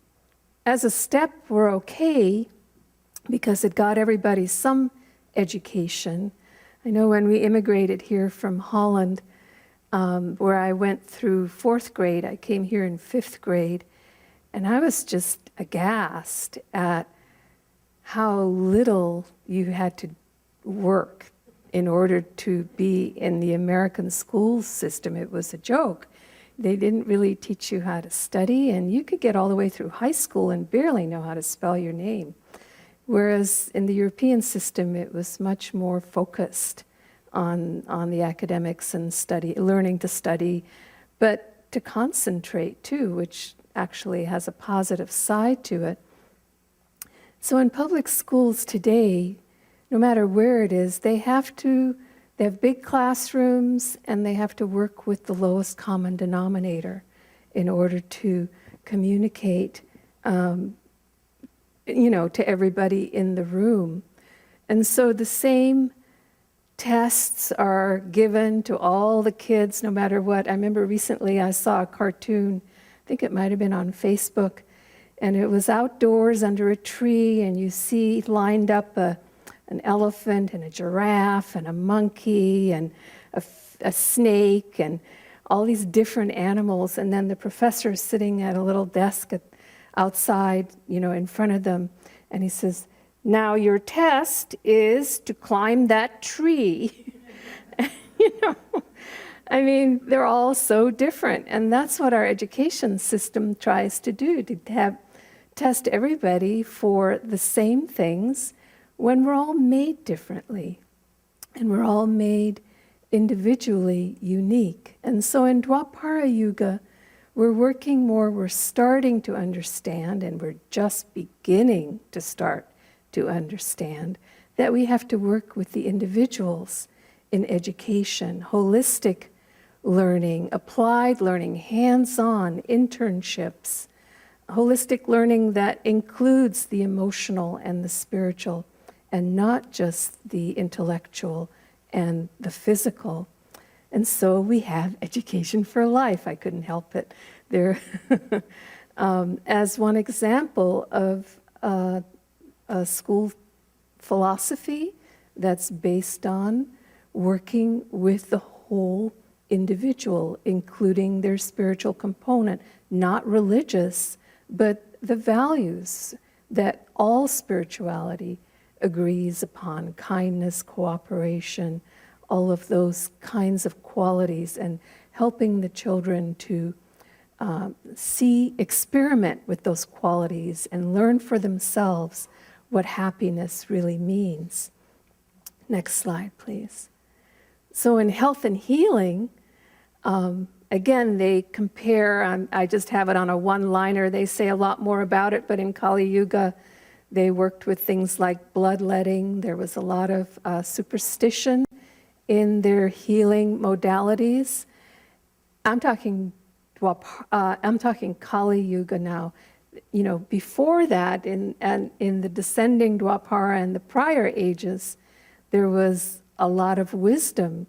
Speaker 6: as a step, were okay because it got everybody some education. I know when we immigrated here from Holland, where I went through 4th grade, I came here in 5th grade, and I was just aghast at how little you had to work in order to be in the American school system. It was a joke. They didn't really teach you how to study, and you could get all the way through high school and barely know how to spell your name. Whereas in the European system, it was much more focused on the academics and learning to study, but to concentrate too, which actually has a positive side to it. So in public schools today, no matter where it is, they have big classrooms, and they have to work with the lowest common denominator in order to communicate, to everybody in the room. And so the same tests are given to all the kids, no matter what. I remember recently I saw a cartoon, I think it might have been on Facebook, and it was outdoors under a tree, and you see lined up an elephant and a giraffe and a monkey and a snake and all these different animals. And then the professor is sitting at a little desk outside, in front of them. And he says, "Now your test is to climb that tree." I mean, they're all so different. And that's what our education system tries to do, to test everybody for the same things, when we're all made differently, and we're all made individually unique. And so in Dwapara Yuga, we're starting to understand, and we're just beginning to start to understand, that we have to work with the individuals in education, holistic learning, applied learning, hands-on internships, holistic learning that includes the emotional and the spiritual, and not just the intellectual and the physical. And so we have education for life. I couldn't help it there. As one example of a school philosophy that's based on working with the whole individual, including their spiritual component, not religious, but the values that all spirituality agrees upon: kindness, cooperation, all of those kinds of qualities, and helping the children to experiment with those qualities and learn for themselves what happiness really means. Next slide, please. So in health and healing, again, they compare, I just have it on a one-liner, they say a lot more about it, but in Kali Yuga, they worked with things like bloodletting. There was a lot of superstition in their healing modalities. I'm talking Kali Yuga now. Before that, in the descending Dwapara and the prior ages, there was a lot of wisdom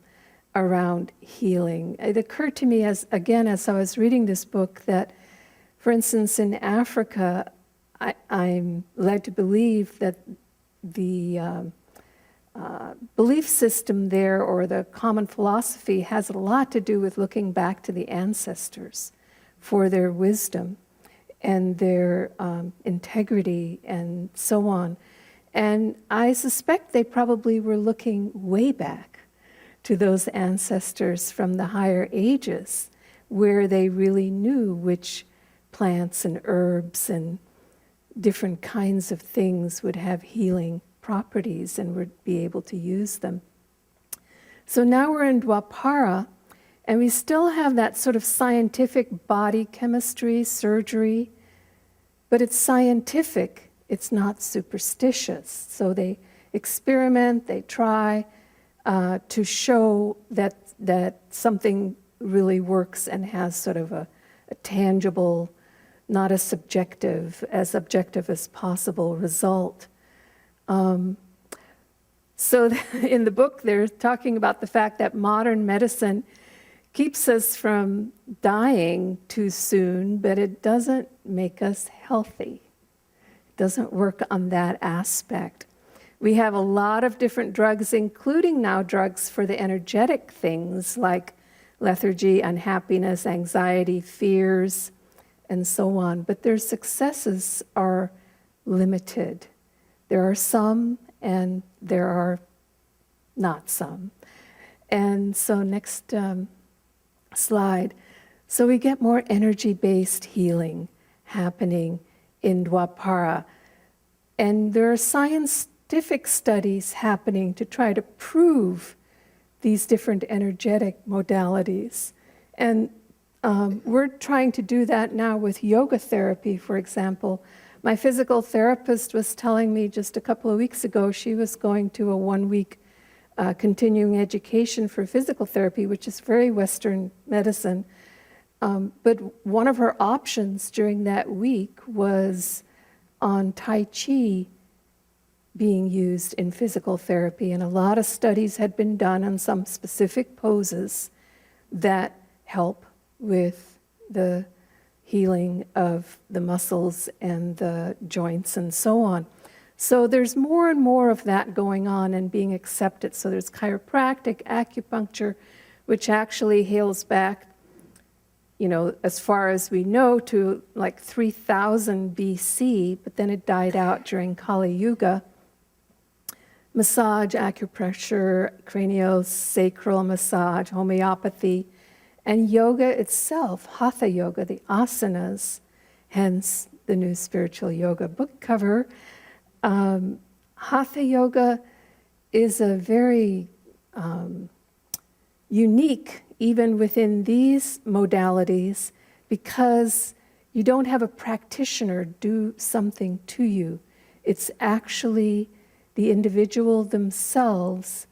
Speaker 6: around healing. It occurred to me as I was reading this book that, for instance, in Africa, I'm led to believe that the belief system there, or the common philosophy, has a lot to do with looking back to the ancestors for their wisdom and their integrity and so on. And I suspect they probably were looking way back to those ancestors from the higher ages, where they really knew which plants and herbs and different kinds of things would have healing properties and would be able to use them. So now we're in Dwapara, and we still have that sort of scientific body chemistry, surgery, but it's scientific, it's not superstitious. So they experiment, they try to show that something really works and has sort of a tangible, not as objective as possible result. So in the book, they're talking about the fact that modern medicine keeps us from dying too soon, but it doesn't make us healthy. It doesn't work on that aspect. We have a lot of different drugs, including now drugs for the energetic things like lethargy, unhappiness, anxiety, fears, and so on. But their successes are limited. There are some, and there are not some. And so next slide. So we get more energy-based healing happening in Dwapara. And there are scientific studies happening to try to prove these different energetic modalities. And we're trying to do that now with yoga therapy, for example. My physical therapist was telling me just a couple of weeks ago she was going to a one-week continuing education for physical therapy, which is very Western medicine. But one of her options during that week was on Tai Chi being used in physical therapy. And a lot of studies had been done on some specific poses that help with the healing of the muscles and the joints and so on. So there's more and more of that going on and being accepted. So there's chiropractic, acupuncture, which actually hails back, as far as we know, to like 3000 BC, but then it died out during Kali Yuga. Massage, acupressure, craniosacral massage, homeopathy, and yoga itself, hatha yoga, the asanas, hence the new spiritual yoga book cover. Hatha yoga is a very unique, even within these modalities, because you don't have a practitioner do something to you. It's actually the individual themselves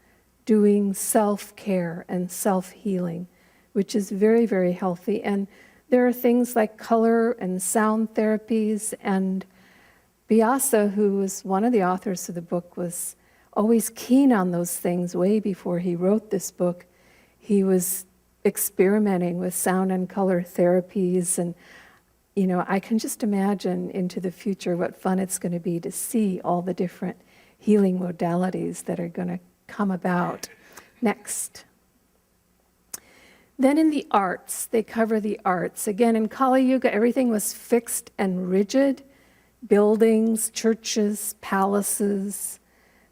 Speaker 6: doing self-care and self-healing, which is very, very healthy. And there are things like color and sound therapies, and Vyasa, who was one of the authors of the book, was always keen on those things way before he wrote this book. He was experimenting with sound and color therapies, and I can just imagine into the future what fun it's going to be to see all the different healing modalities that are going to come about. Next. Then in the arts, they cover the arts. Again, in Kali Yuga, everything was fixed and rigid. Buildings, churches, palaces.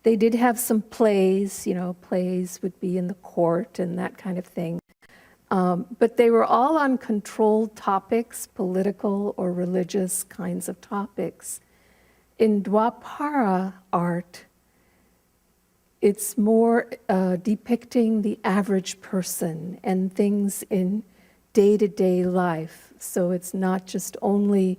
Speaker 6: They did have some plays, plays would be in the court and that kind of thing. But they were all on controlled topics, political or religious kinds of topics. In Dwapara art, it's more depicting the average person and things in day-to-day life. So it's not just only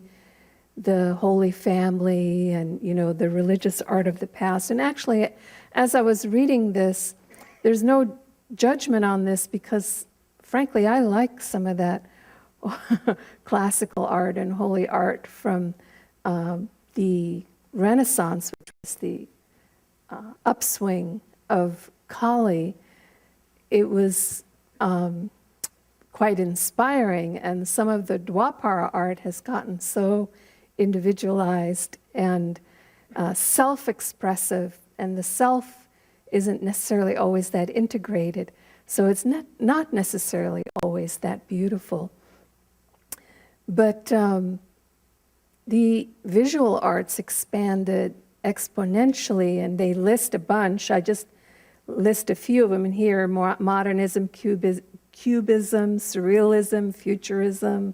Speaker 6: the Holy Family and, the religious art of the past. And actually, as I was reading this, there's no judgment on this because, frankly, I like some of that classical art and holy art from the Renaissance, which was the upswing of Kali. It was quite inspiring, and some of the Dwapara art has gotten so individualized and self-expressive, and the self isn't necessarily always that integrated, so it's not necessarily always that beautiful. But the visual arts expanded exponentially, and they list a bunch. I just list a few of them in here: modernism, cubism, surrealism, futurism,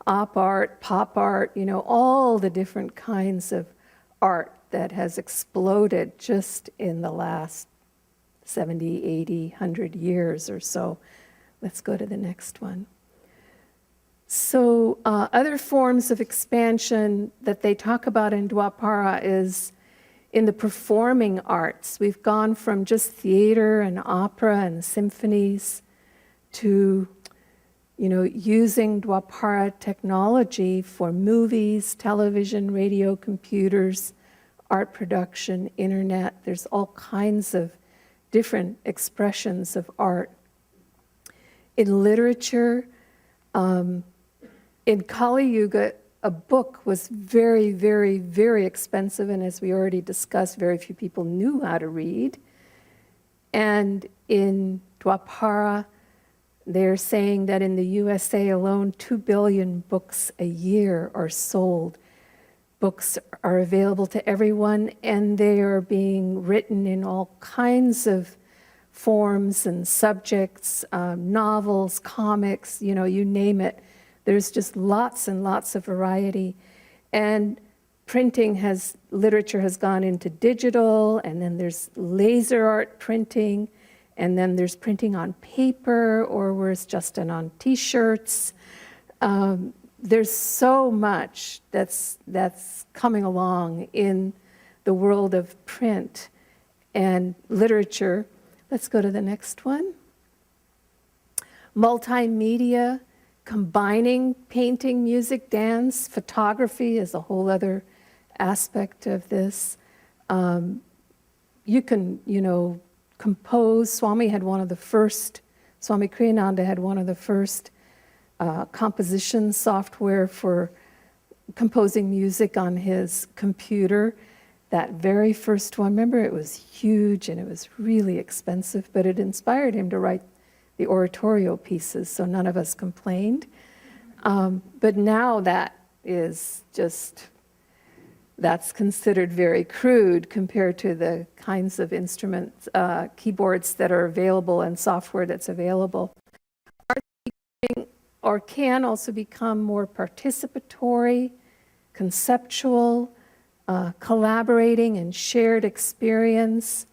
Speaker 6: op art, pop art, all the different kinds of art that has exploded just in the last 70, 80, 100 years or so. Let's go to the next one. So other forms of expansion that they talk about in Dwapara is in the performing arts. We've gone from just theater and opera and symphonies to using Dwapara technology for movies, television, radio, computers, art production, internet. There's all kinds of different expressions of art. In literature, in Kali Yuga, a book was very, very, very expensive, and as we already discussed, very few people knew how to read. And in Dwapara, they're saying that in the USA alone, 2 billion books a year are sold. Books are available to everyone, and they are being written in all kinds of forms and subjects, novels, comics, you name it. There's just lots and lots of variety. And literature has gone into digital, and then there's laser art printing, and then there's printing on paper, or where it's just on T-shirts. There's so much that's coming along in the world of print and literature. Let's go to the next one. Multimedia, combining painting, music, dance, photography is a whole other aspect of this. You can, compose. Swami Kriyananda had one of the first composition software for composing music on his computer. That very first one, remember, it was huge and it was really expensive, but it inspired him to write the oratorio pieces, so none of us complained. But now that is just, that's considered very crude compared to the kinds of instruments, keyboards that are available and software that's available. Or can also become more participatory, conceptual, collaborating and shared experience.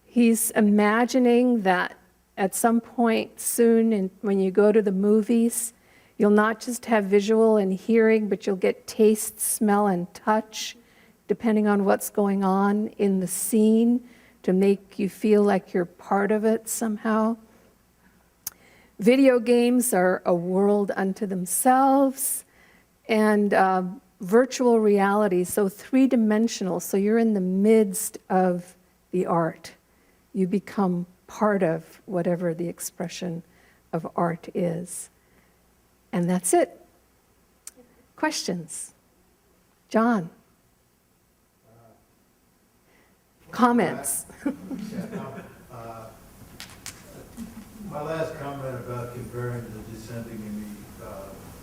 Speaker 6: He's imagining that at some point soon, when you go to the movies, you'll not just have visual and hearing, but you'll get taste, smell, and touch, depending on what's going on in the scene, to make you feel like you're part of it somehow. Video games are a world unto themselves, and virtual reality, so three-dimensional, so you're in the midst of the art. You become part of whatever the expression of art is. And that's it. Questions? John? Comments?
Speaker 5: My last comment about comparing the descending and the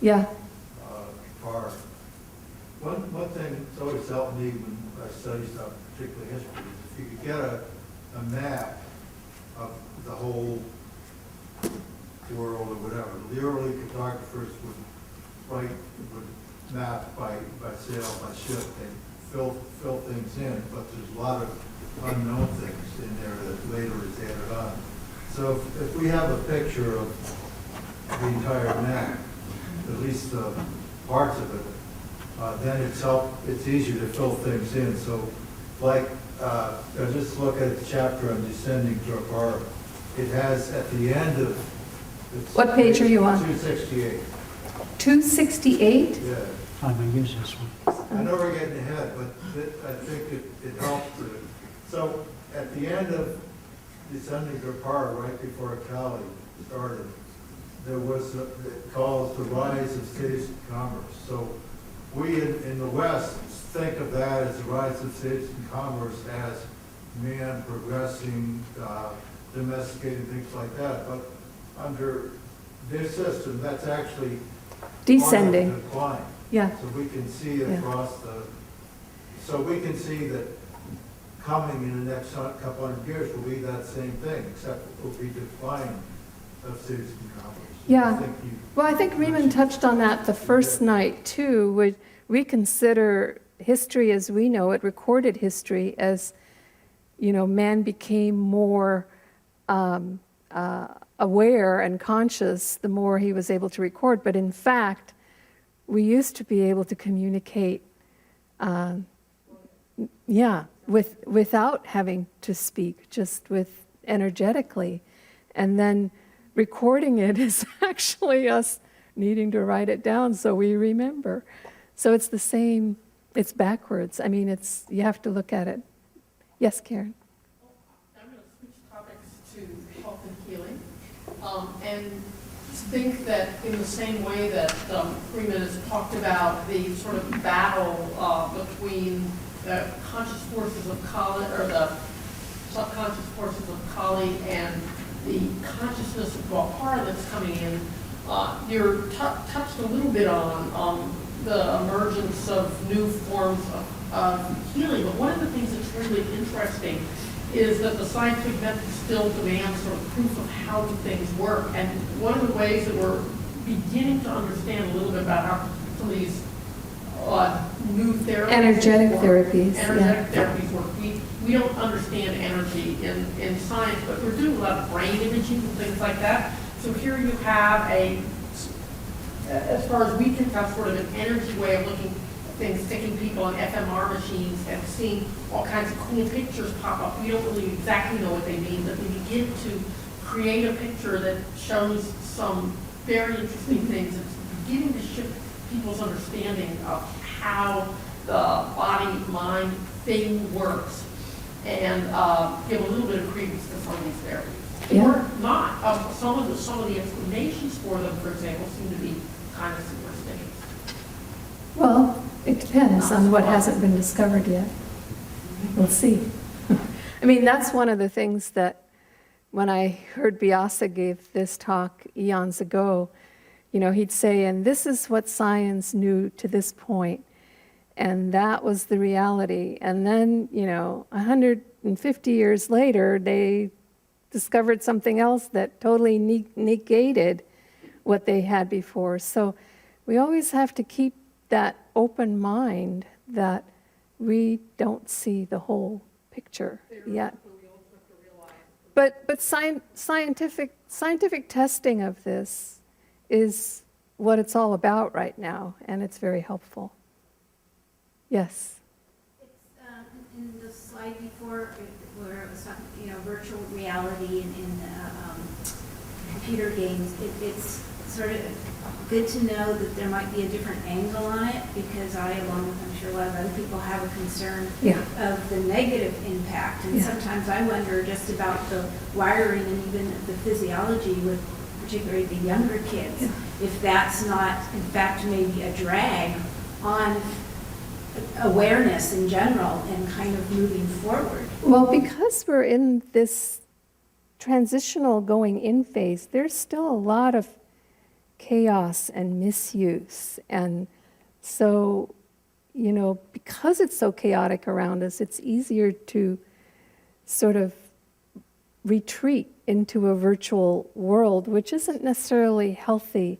Speaker 6: Yeah.
Speaker 5: bar. One thing that's always helped me when I study stuff, particularly history, is if you could get a map of the whole world or whatever. The early cartographers would map by sail, by ship, they fill things in, but there's a lot of unknown things in there that later is added on. So if we have a picture of the entire map, at least parts of it, then it's easier to fill things in. So like, just look at the chapter on descending Dwapara. It has at the end of...
Speaker 6: What page are you on?
Speaker 5: 268.
Speaker 6: 268?
Speaker 5: Yeah.
Speaker 1: I'm going to use this one.
Speaker 5: I know we're getting ahead, but I think it helps. So at the end of descending Dwapara, right before Kali started, there was it calls the rise of cities and commerce. So we in the West think of that as the rise of cities and commerce as man progressing, domesticating, things like that. But under this system, that's actually
Speaker 6: descending.
Speaker 5: Decline.
Speaker 6: Yeah.
Speaker 5: So we can see across so we can see that coming in the next couple hundred years will be that same thing, except it will be decline of cities and commerce.
Speaker 6: Yeah. Well, I think Riemann touched on that the first night, too. We consider history as we know it, recorded history, as, man became more aware and conscious the more he was able to record. But in fact, we used to be able to communicate, without having to speak, just with energetically. And then recording it is actually us needing to write it down so we remember. So it's the same, it's backwards. I mean, you have to look at it. Yes, Karen?
Speaker 7: I'm going to switch topics to health and healing. And think that in the same way that Freeman has talked about the sort of battle between the conscious forces of Kali, or the subconscious forces of Kali, and the consciousness of Dwapara that's coming in, you're touched a little bit on the emergence of new forms of healing. But one of the things that's really interesting is that the scientific method still demands sort of proof of how do things work. And one of the ways that we're beginning to understand a little bit about how some of these new therapies
Speaker 6: Energetic
Speaker 7: work,
Speaker 6: therapies,
Speaker 7: energetic therapies work. We don't understand energy in science, but we're doing a lot of brain imaging and things like that. So here you have as far as we can tell, sort of an energy way of looking at things, sticking people on fMR machines and seeing all kinds of cool pictures pop up. We don't really exactly know what they mean, but we begin to create a picture that shows some very interesting things. It's beginning to shift people's understanding of how the body-mind thing works, and give a little bit of credence to some of these therapies.
Speaker 6: Yeah.
Speaker 7: Or not. Some of the explanations for them, for example, seem to be kind of superstitious.
Speaker 6: Well, it depends on what hasn't been discovered yet. We'll see. I mean, that's one of the things that when I heard Vyasa gave this talk eons ago, he'd say, and this is what science knew to this point, and that was the reality. And then, 150 years later, they discovered something else that totally negated what they had before. So we always have to keep that open mind that we don't see the whole picture yet. But scientific testing of this is what it's all about right now, and it's very helpful. Yes.
Speaker 8: It's in the slide before where it was talking, virtual reality in computer games. It's sort of good to know that there might be a different angle on it, because I, along with I'm sure a lot of other people, have a concern of the negative impact. And sometimes I wonder just about the wiring and even the physiology with particularly the younger kids, if that's not, in fact, maybe a drag on awareness in general and kind of moving forward.
Speaker 6: Well, because we're in this transitional going in phase, there's still a lot of chaos and misuse. And so, because it's so chaotic around us, it's easier to sort of retreat into a virtual world, which isn't necessarily healthy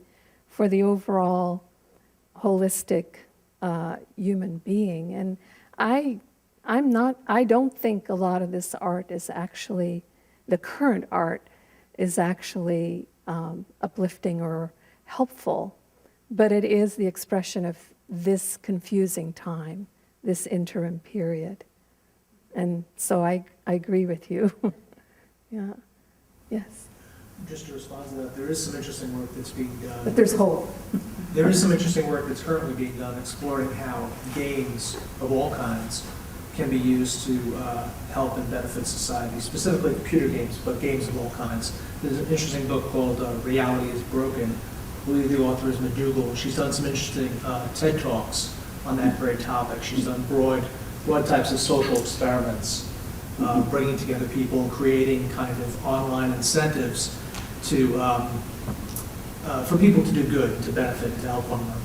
Speaker 6: for the overall holistic human being. And I don't think a lot of this art is actually, the current art is actually uplifting or helpful, but it is the expression of this confusing time, this interim period. And so I agree with you. Yeah. Yes.
Speaker 9: Just to respond to that, there is some interesting work that's being done.
Speaker 6: But there's hope.
Speaker 9: There is some interesting work that's currently being done exploring how games of all kinds can be used to help and benefit society, specifically computer games, but games of all kinds. There's an interesting book called Reality is Broken. I believe the author is McDougall. She's done some interesting TED Talks on that very topic. She's done broad types of social experiments, bringing together people, creating kind of online incentives to for people to do good, to benefit, to help one another.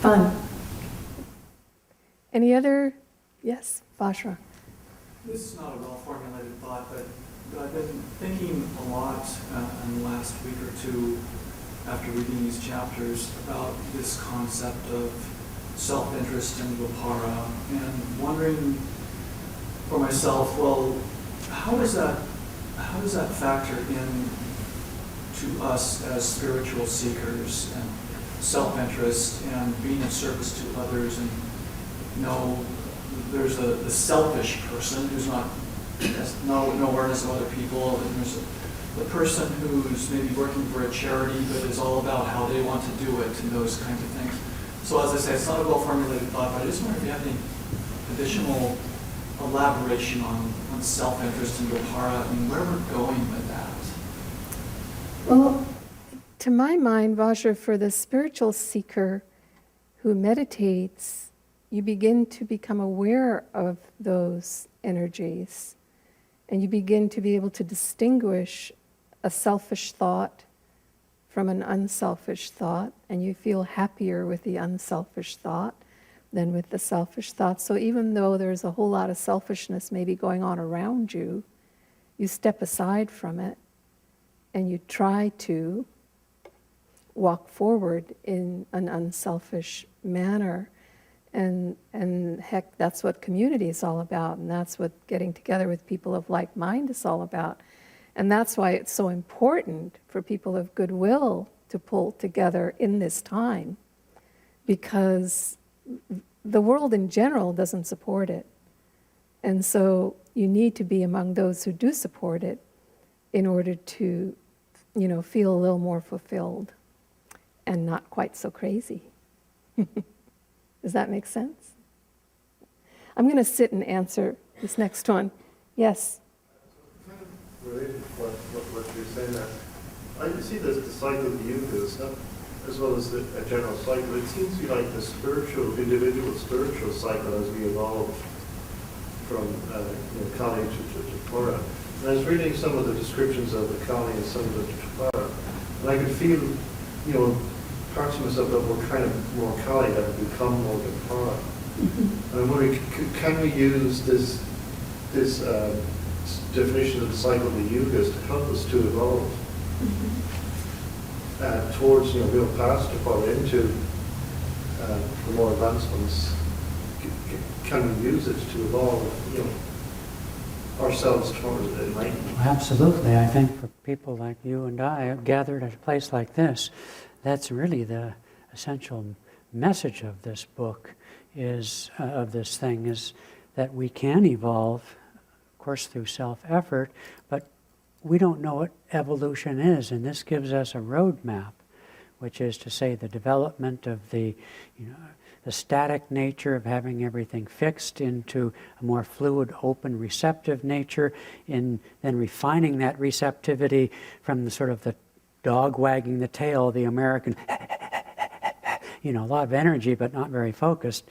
Speaker 6: Fun. Any other? Yes, Bashra.
Speaker 10: This is not a well-formulated thought, but I've been thinking a lot in the last week or two after reading these chapters about this concept of self-interest in Vipara, and wondering for myself, well, how does that factor in to us as spiritual seekers, and self-interest and being of service to others? And there's the selfish person who's has no awareness of other people, and there's the person who's maybe working for a charity but is all about how they want to do it and those kinds of things. So as I say, it's not a well-formulated thought, but I just wonder if you have any additional elaboration on self-interest in Vipara and where we're going with that.
Speaker 6: Well, to my mind, Vajra, for the spiritual seeker who meditates, you begin to become aware of those energies, and you begin to be able to distinguish a selfish thought from an unselfish thought, and you feel happier with the unselfish thought than with the selfish thought. So even though there's a whole lot of selfishness maybe going on around you, you step aside from it and you try to walk forward in an unselfish manner. And heck, that's what community is all about, and that's what getting together with people of like mind is all about. And that's why it's so important for people of goodwill to pull together in this time, because the world in general doesn't support it. And so you need to be among those who do support it in order to, feel a little more fulfilled and not quite so crazy. Does that make sense? I'm going to sit and answer this next one. Yes?
Speaker 11: Kind of related to what you're saying there. I see the cycle of the Yugas, as well as a general cycle. It seems to be like the individual spiritual cycle as we evolve from Kali to Pura. And I was reading some of the descriptions of the Kali and some of the Pura, and I could feel, parts of myself that were kind of more Kali that have become more than Pura. And I'm wondering, can we use this definition of the cycle of the Yugas to help us to evolve towards, real past to fall into the more advanced ones? Can we use it to evolve, ourselves towards enlightenment?
Speaker 1: Absolutely. I think for people like you and I gathered at a place like this, that's really the essential message of this book of this thing is that we can evolve, of course, through self-effort, but we don't know what evolution is, and this gives us a roadmap, which is to say the development of the static nature of having everything fixed into a more fluid, open, receptive nature, in then refining that receptivity from the sort of the dog wagging the tail, the American, a lot of energy but not very focused,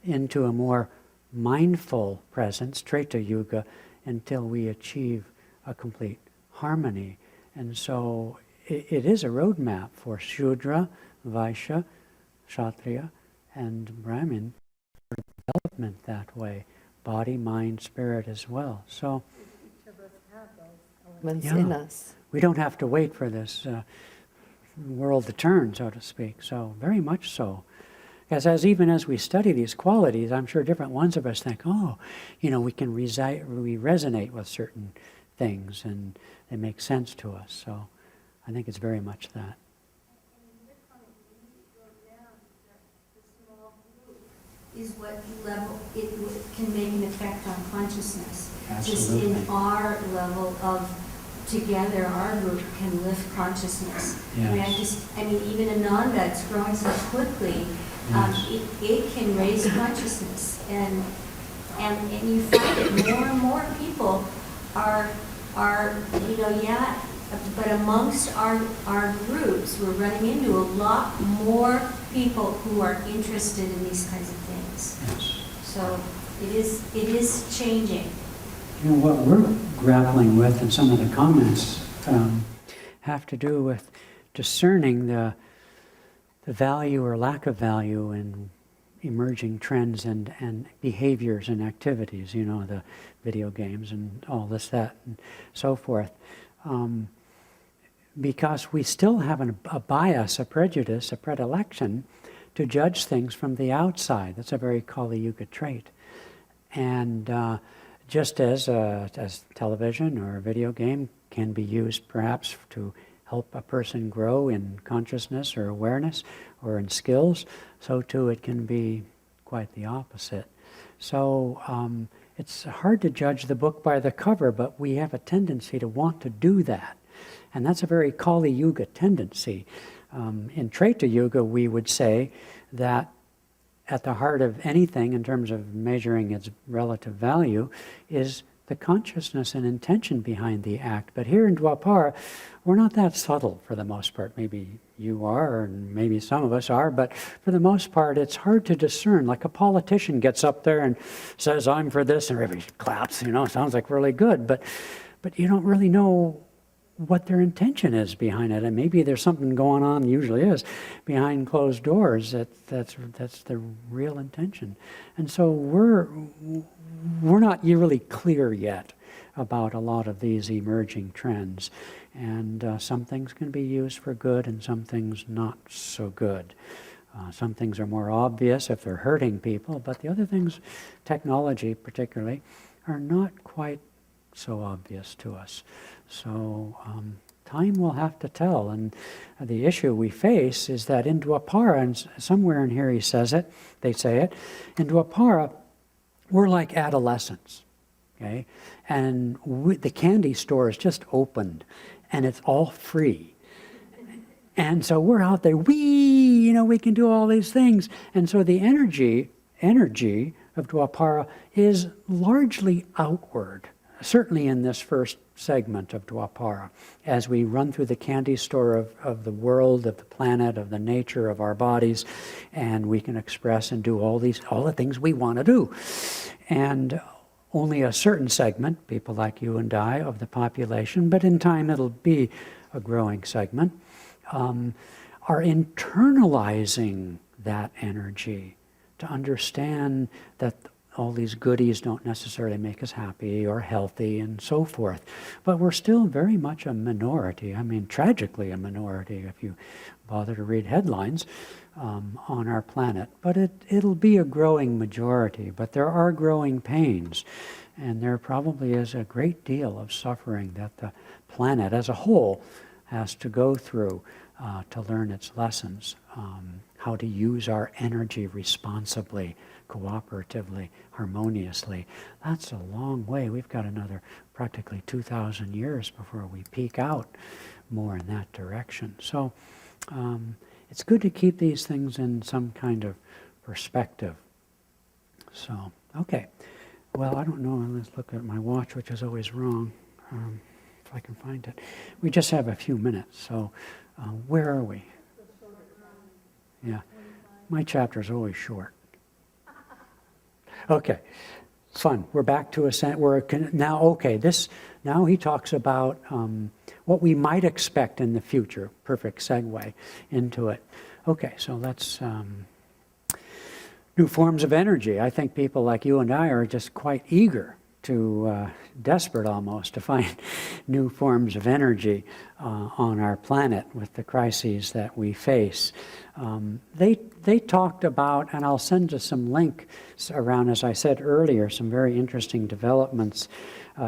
Speaker 1: into a more mindful presence, Treta Yuga, until we achieve a complete harmony. And so it is a roadmap for Shudra, Vaishya, Kshatriya, and Brahmin for development that way, body, mind, spirit as well. So
Speaker 6: Each of us have those elements in us.
Speaker 1: we don't have to wait for this world to turn, so to speak. So very much so. Because even as we study these qualities, I'm sure different ones of us think, we can we resonate with certain things and they make sense to us. So I think it's very much that.
Speaker 8: Is what level it can make an effect on consciousness.
Speaker 1: Absolutely.
Speaker 8: Just in our level of together, our group can lift consciousness.
Speaker 1: Yes.
Speaker 8: Even Ananda, that's growing so quickly, it can raise consciousness, and you find that more and more people are but amongst our groups, we're running into a lot more people who are interested in these kinds of things.
Speaker 1: Yes.
Speaker 8: So it is changing.
Speaker 1: What we're grappling with, and some of the comments have to do with discerning the value or lack of value in emerging trends and behaviors and activities, the video games and all this, that, and so forth. Because we still have a bias, a prejudice, a predilection to judge things from the outside. That's a very Kali Yuga trait. And just as television or a video game can be used perhaps to help a person grow in consciousness or awareness or in skills, so too it can be quite the opposite. So it's hard to judge the book by the cover, but we have a tendency to want to do that. And that's a very Kali Yuga tendency. In Treta Yuga, we would say that at the heart of anything in terms of measuring its relative value is the consciousness and intention behind the act. But here in Dwapara, we're not that subtle for the most part, maybe you are, and maybe some of us are, but for the most part, it's hard to discern. Like a politician gets up there and says, I'm for this, and everybody claps, sounds like really good, but you don't really know what their intention is behind it. And maybe there's something going on, usually is, behind closed doors that's the real intention. And so we're not really clear yet about a lot of these emerging trends. And some things can be used for good and some things not so good. Some things are more obvious if they're hurting people, but the other things, technology particularly, are not quite so obvious to us. So time will have to tell. And the issue we face is that in Dwapara, and somewhere in here they say it, in Dwapara, we're like adolescents. Okay, and the candy store is just opened, and it's all free. And so we're out there, we can do all these things. And so the energy of Dwapara is largely outward, certainly in this first segment of Dwapara, as we run through the candy store of the world, of the planet, of the nature of our bodies, and we can express and do all the things we want to do. And only a certain segment, people like you and I, of the population, but in time it'll be a growing segment, are internalizing that energy to understand that all these goodies don't necessarily make us happy or healthy and so forth. But we're still very much a minority. I mean, tragically a minority if you bother to read headlines on our planet. But it'll be a growing majority. But there are growing pains. And there probably is a great deal of suffering that the planet as a whole has to go through to learn its lessons. How to use our energy responsibly, cooperatively, harmoniously. That's a long way. We've got another practically 2,000 years before we peak out more in that direction. So it's good to keep these things in some kind of perspective. So, okay. Well, I don't know. Let's look at my watch, which is always wrong, if I can find it. We just have a few minutes, so where are we? Yeah, my chapter's always short. Okay, fun. We're back to ascent. Now he talks about what we might expect in the future. Perfect segue into it. Okay, so let's new forms of energy. I think people like you and I are just quite eager to, desperate almost, to find new forms of energy on our planet with the crises that we face. They talked about, and I'll send you some links around, as I said earlier, some very interesting developments,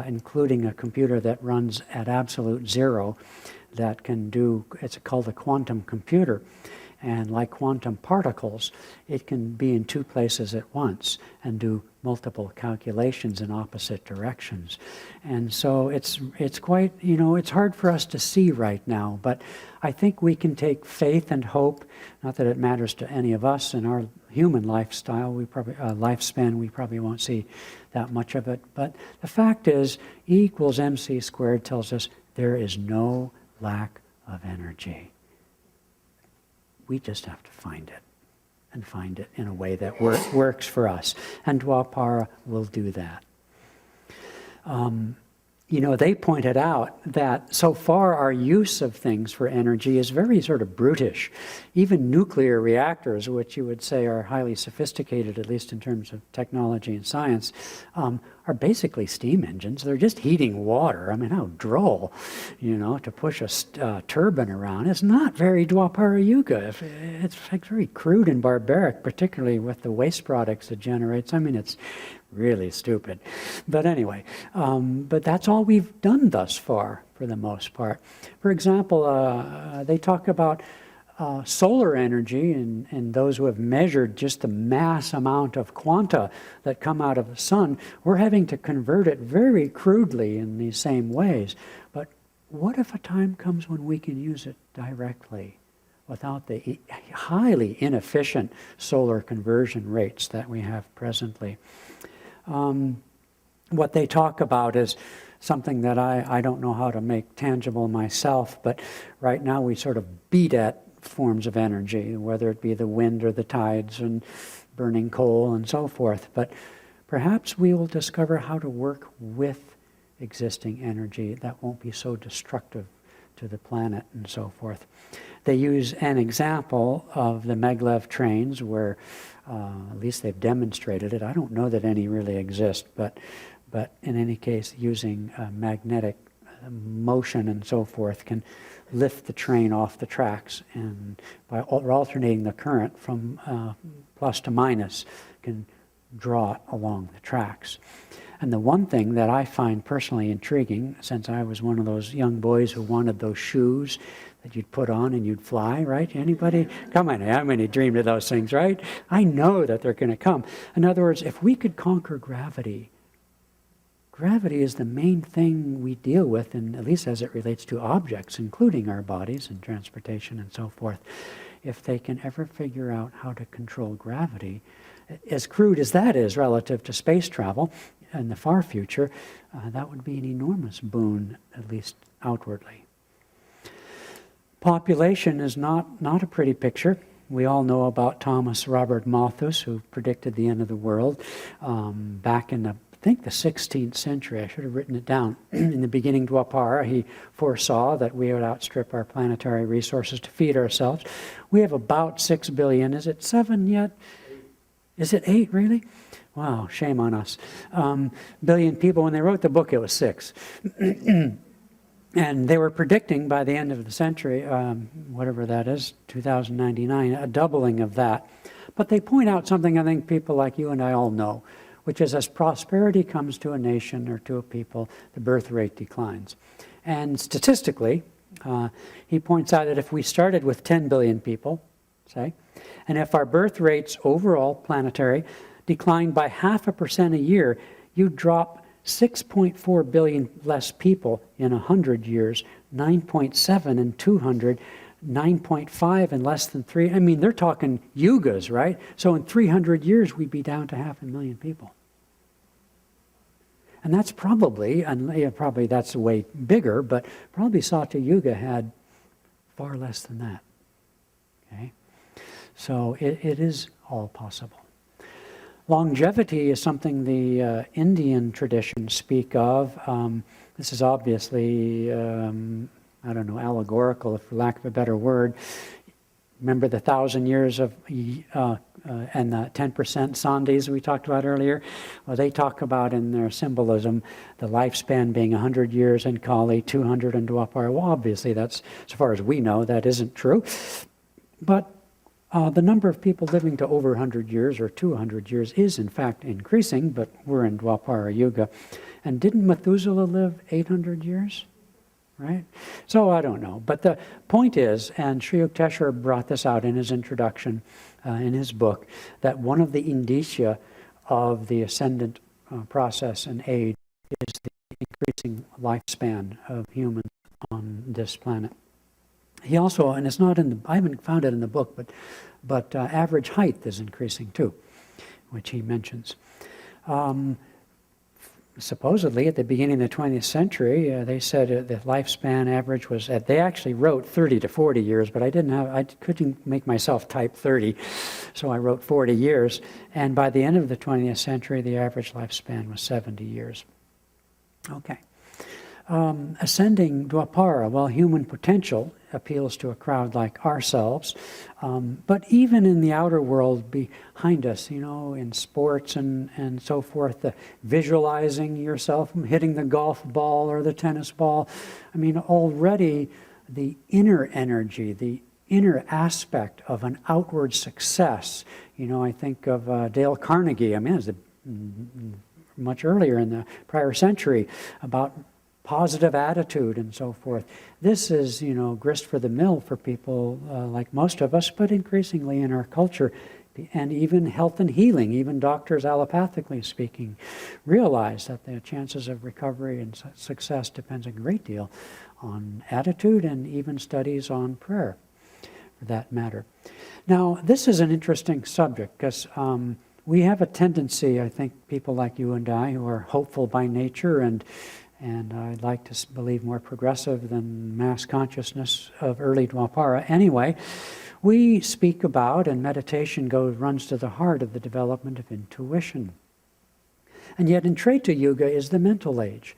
Speaker 1: including a computer that runs at absolute zero that can do, it's called a quantum computer. And like quantum particles, it can be in two places at once and do multiple calculations in opposite directions. And so it's quite, it's hard for us to see right now, but I think we can take faith and hope, not that it matters to any of us in our human lifestyle, lifespan, we probably won't see that much of it, but the fact is, E equals mc squared tells us there is no lack of energy. We just have to find it, and find it in a way that works for us. And Dwapara will do that. They pointed out that so far our use of things for energy is very sort of brutish. Even nuclear reactors, which you would say are highly sophisticated, at least in terms of technology and science, are basically steam engines. They're just heating water. I mean, how droll, to push a turbine around. It's not very Dwapara Yuga. It's very crude and barbaric, particularly with the waste products it generates. I mean, it's really stupid. But anyway, but that's all we've done thus far, for the most part. For example, they talk about solar energy, and those who have measured just the mass amount of quanta that come out of the sun, we're having to convert it very crudely in these same ways. But what if a time comes when we can use it directly without the highly inefficient solar conversion rates that we have presently? What they talk about is something that I don't know how to make tangible myself, but right now we sort of beat at forms of energy, whether it be the wind or the tides and burning coal and so forth. But perhaps we will discover how to work with existing energy that won't be so destructive to the planet and so forth. They use an example of the maglev trains where, at least they've demonstrated it. I don't know that any really exist, but in any case, using magnetic motion and so forth can lift the train off the tracks, and by alternating the current from plus to minus can draw it along the tracks. And the one thing that I find personally intriguing, since I was one of those young boys who wanted those shoes that you'd put on and you'd fly, right? Anybody? Come on, how many dreamed of those things, right? I know that they're going to come. In other words, if we could conquer gravity, gravity is the main thing we deal with, and at least as it relates to objects, including our bodies and transportation and so forth. If they can ever figure out how to control gravity, as crude as that is relative to space travel in the far future, that would be an enormous boon, at least outwardly. Population is not a pretty picture. We all know about Thomas Robert Malthus, who predicted the end of the world back in the 16th century. I should have written it down. In the beginning Dwapara, he foresaw that we would outstrip our planetary resources to feed ourselves. We have about 6 billion. Is it 7 yet? Is it 8, really? Wow, shame on us. Billion people. When they wrote the book, it was 6. And they were predicting by the end of the century, whatever that is, 2099, a doubling of that. But they point out something I think people like you and I all know, which is as prosperity comes to a nation or to a people, the birth rate declines. And statistically, he points out that if we started with 10 billion people, say, and if our birth rates overall, planetary, declined by 0.5% a year, you'd drop 6.4 billion less people in 100 years, 9.7 in 200, 9.5 in less than 3. I mean, they're talking yugas, right? So in 300 years, we'd be down to 500,000 people. And that's probably, and yeah, probably that's way bigger, but probably Satya Yuga had far less than that. Okay? So it is all possible. Longevity is something the Indian traditions speak of. This is obviously, I don't know, allegorical, for lack of a better word. Remember the 1,000 years of, and the 10% sandhis we talked about earlier? Well, they talk about in their symbolism the lifespan being 100 years in Kali, 200 in Dwapara. Well, obviously, that's, as far as we know, that isn't true. But the number of people living to over 100 years or 200 years is, in fact, increasing, but we're in Dwapara Yuga. And didn't Methuselah live 800 years? Right? So I don't know. But the point is, and Sri Yukteswar brought this out in his introduction, in his book, that one of the indicia of the ascendant process and age is the increasing lifespan of humans on this planet. He also, and it's not in the, I haven't found it in the book, but average height is increasing too, which he mentions. Supposedly, at the beginning of the 20th century, they said the lifespan average was, they actually wrote 30 to 40 years, but I couldn't make myself type 30, so I wrote 40 years. And by the end of the 20th century, the average lifespan was 70 years. Okay. Ascending Dwapara, well, human potential appeals to a crowd like ourselves, but even in the outer world behind us, you know, in sports and so forth, visualizing yourself hitting the golf ball or the tennis ball, I mean, already the inner energy, the inner aspect of an outward success, you know, I think of Dale Carnegie, I mean, it was much earlier in the prior century, about positive attitude and so forth. This is, you know, grist for the mill for people like most of us, but increasingly in our culture, and even health and healing, even doctors allopathically speaking, realize that the chances of recovery and success depends a great deal on attitude and even studies on prayer, for that matter. Now, this is an interesting subject because we have a tendency, I think, people like you and I who are hopeful by nature and and I'd like to believe more progressive than mass consciousness of early Dwapara. Anyway, we speak about, and meditation runs to the heart of the development of intuition. And yet in Treta Yuga is the mental age.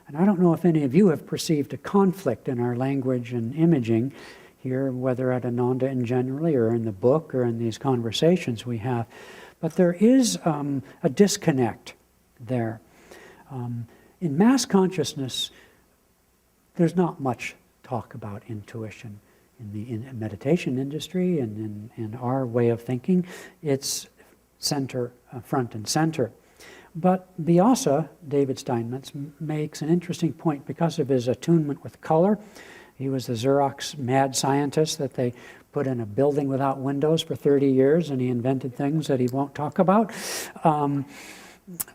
Speaker 1: And I don't know if any of you have perceived a conflict in our language and imaging here, whether at Ananda in generally, or in the book, or in these conversations we have. But there is a disconnect there. In mass consciousness, there's not much talk about intuition. In the meditation industry and in our way of thinking, it's front and center. But Vyasa, David Steinmetz, makes an interesting point because of his attunement with color. He was the Xerox mad scientist that they put in a building without windows for 30 years, and he invented things that he won't talk about.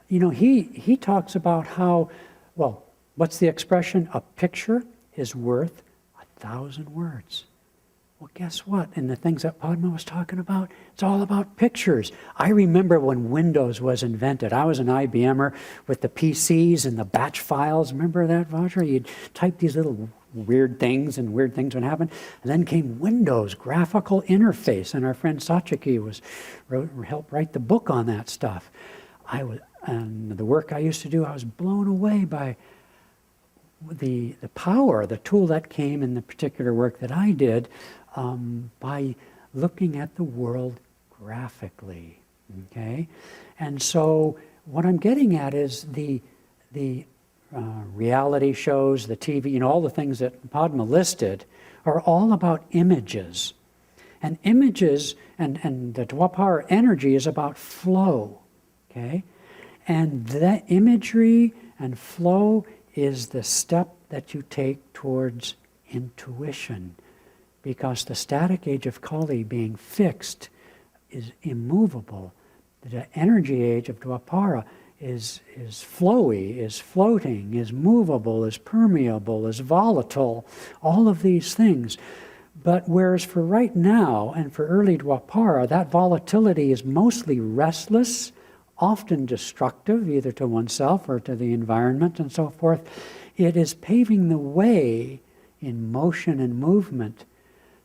Speaker 1: He talks about how, well, what's the expression? A picture is worth 1,000 words. Well, guess what? In the things that Padma was talking about, it's all about pictures. I remember when Windows was invented. I was an IBMer with the PCs and the batch files. Remember that, Vajra? You'd type these little weird things, and weird things would happen. And then came Windows, graphical interface, and our friend Satyaki helped write the book on that stuff. And the work I used to do, I was blown away by the power, the tool that came in the particular work that I did, by looking at the world graphically, okay? And so what I'm getting at is the reality shows, the TV, all the things that Padma listed are all about images. And images and the Dwapara energy is about flow, okay? And that imagery and flow is the step that you take towards intuition, because the static age of Kali, being fixed, is immovable. The energy age of Dwapara is flowy, is floating, is movable, is permeable, is volatile, all of these things. But whereas for right now and for early Dwapara, that volatility is mostly restless, often destructive, either to oneself or to the environment and so forth. It is paving the way in motion and movement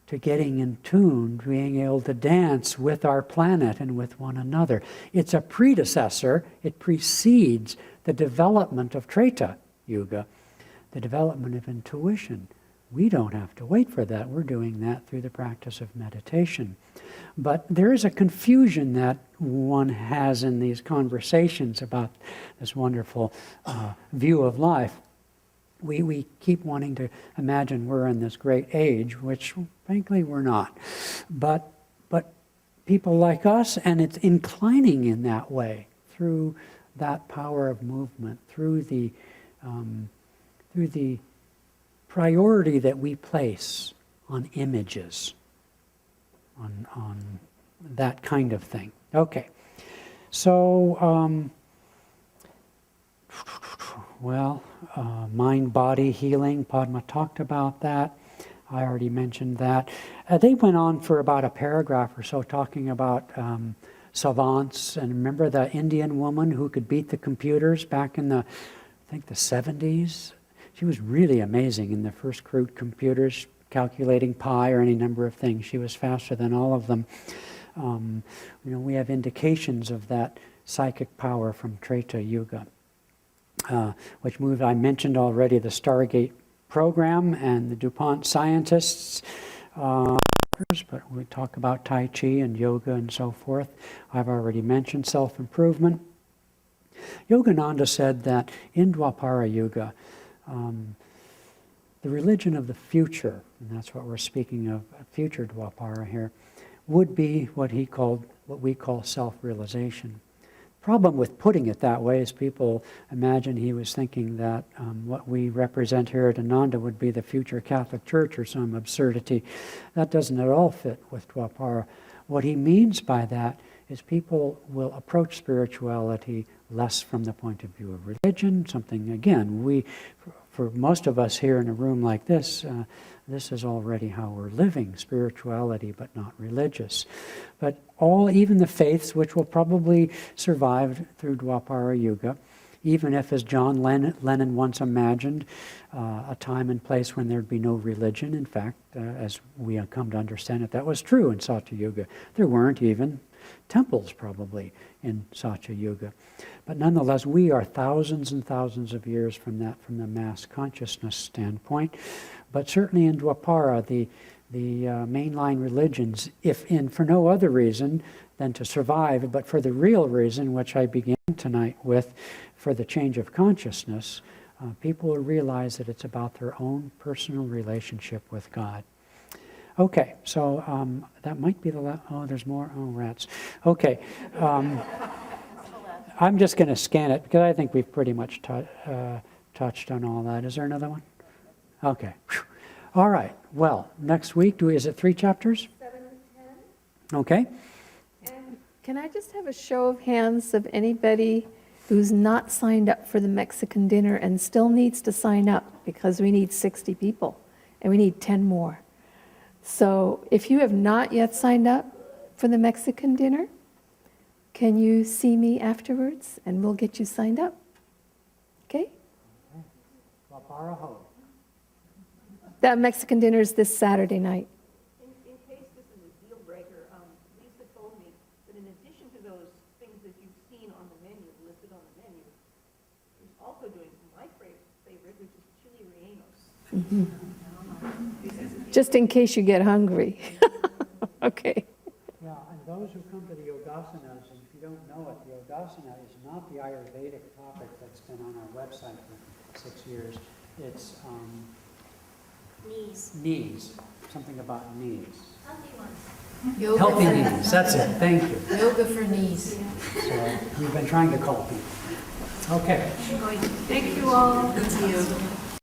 Speaker 1: to getting in tune, being able to dance with our planet and with one another. It's a predecessor, it precedes the development of Treta Yuga, the development of intuition. We don't have to wait for that. We're doing that through the practice of meditation. But there is a confusion that one has in these conversations about this wonderful view of life. We keep wanting to imagine we're in this great age, which frankly we're not. But people like us, and it's inclining in that way through that power of movement, through the priority that we place on images, on that kind of thing. Okay, so mind-body healing, Padma talked about that. I already mentioned that. They went on for about a paragraph or so talking about savants. And remember the Indian woman who could beat the computers back in the 70s? She was really amazing in the first crude computers, calculating pi or any number of things. She was faster than all of them. We have indications of that psychic power from Treta Yuga. Which moved, I mentioned already, the Stargate program and the DuPont scientists, but we talk about Tai Chi and yoga and so forth. I've already mentioned self-improvement. Yogananda said that in Dwapara Yuga, the religion of the future, and that's what we're speaking of, future Dwapara here, would be what we call self-realization. Problem with putting it that way is people imagine he was thinking that what we represent here at Ananda would be the future Catholic Church or some absurdity. That doesn't at all fit with Dwapara. What he means by that is people will approach spirituality less from the point of view of religion, something, again, for most of us here in a room like this, this is already how we're living, spirituality, but not religious. But even the faiths, which will probably survive through Dwapara Yuga, even if, as John Lennon once imagined, a time and place when there'd be no religion. In fact, as we come to understand it, that was true in Satya Yuga. There weren't even temples probably in Satya Yuga. But nonetheless, we are thousands and thousands of years from that, from the mass consciousness standpoint. But certainly in Dwapara, the mainline religions, if in for no other reason than to survive, but for the real reason, which I began tonight with, for the change of consciousness, people will realize that it's about their own personal relationship with God. Okay, so that might be the last. Oh, there's more. Oh, rats. Okay. I'm just going to scan it because I think we've pretty much touched on all that. Is there another one? Okay. Whew. All right. Well, next week, is it 3 chapters?
Speaker 6: 7 to 10.
Speaker 1: Okay.
Speaker 6: And can I just have a show of hands of anybody who's not signed up for the Mexican dinner and still needs to sign up, because we need 60 people and we need 10 more. So if you have not yet signed up for the Mexican dinner, can you see me afterwards and we'll get you signed up? Okay? That Mexican dinner is this Saturday night.
Speaker 12: In case this is a deal breaker, Lisa told me that in addition to those things that you've seen on the menu, listed on the menu, she's also doing my favorite, which is chili rellenos.
Speaker 6: Just in case you get hungry. Okay.
Speaker 1: Yeah, and those who come to the Yogasanas, and if you don't know it, the Yogasana is not the Ayurvedic topic that's been on our website for 6 years. It's knees, something about knees.
Speaker 2: Yoga
Speaker 1: Healthy
Speaker 2: for,
Speaker 1: knees, that's it, thank you.
Speaker 2: yoga for knees.
Speaker 1: So we've been trying to call people. Okay.
Speaker 12: Thank you all.
Speaker 2: Thank you.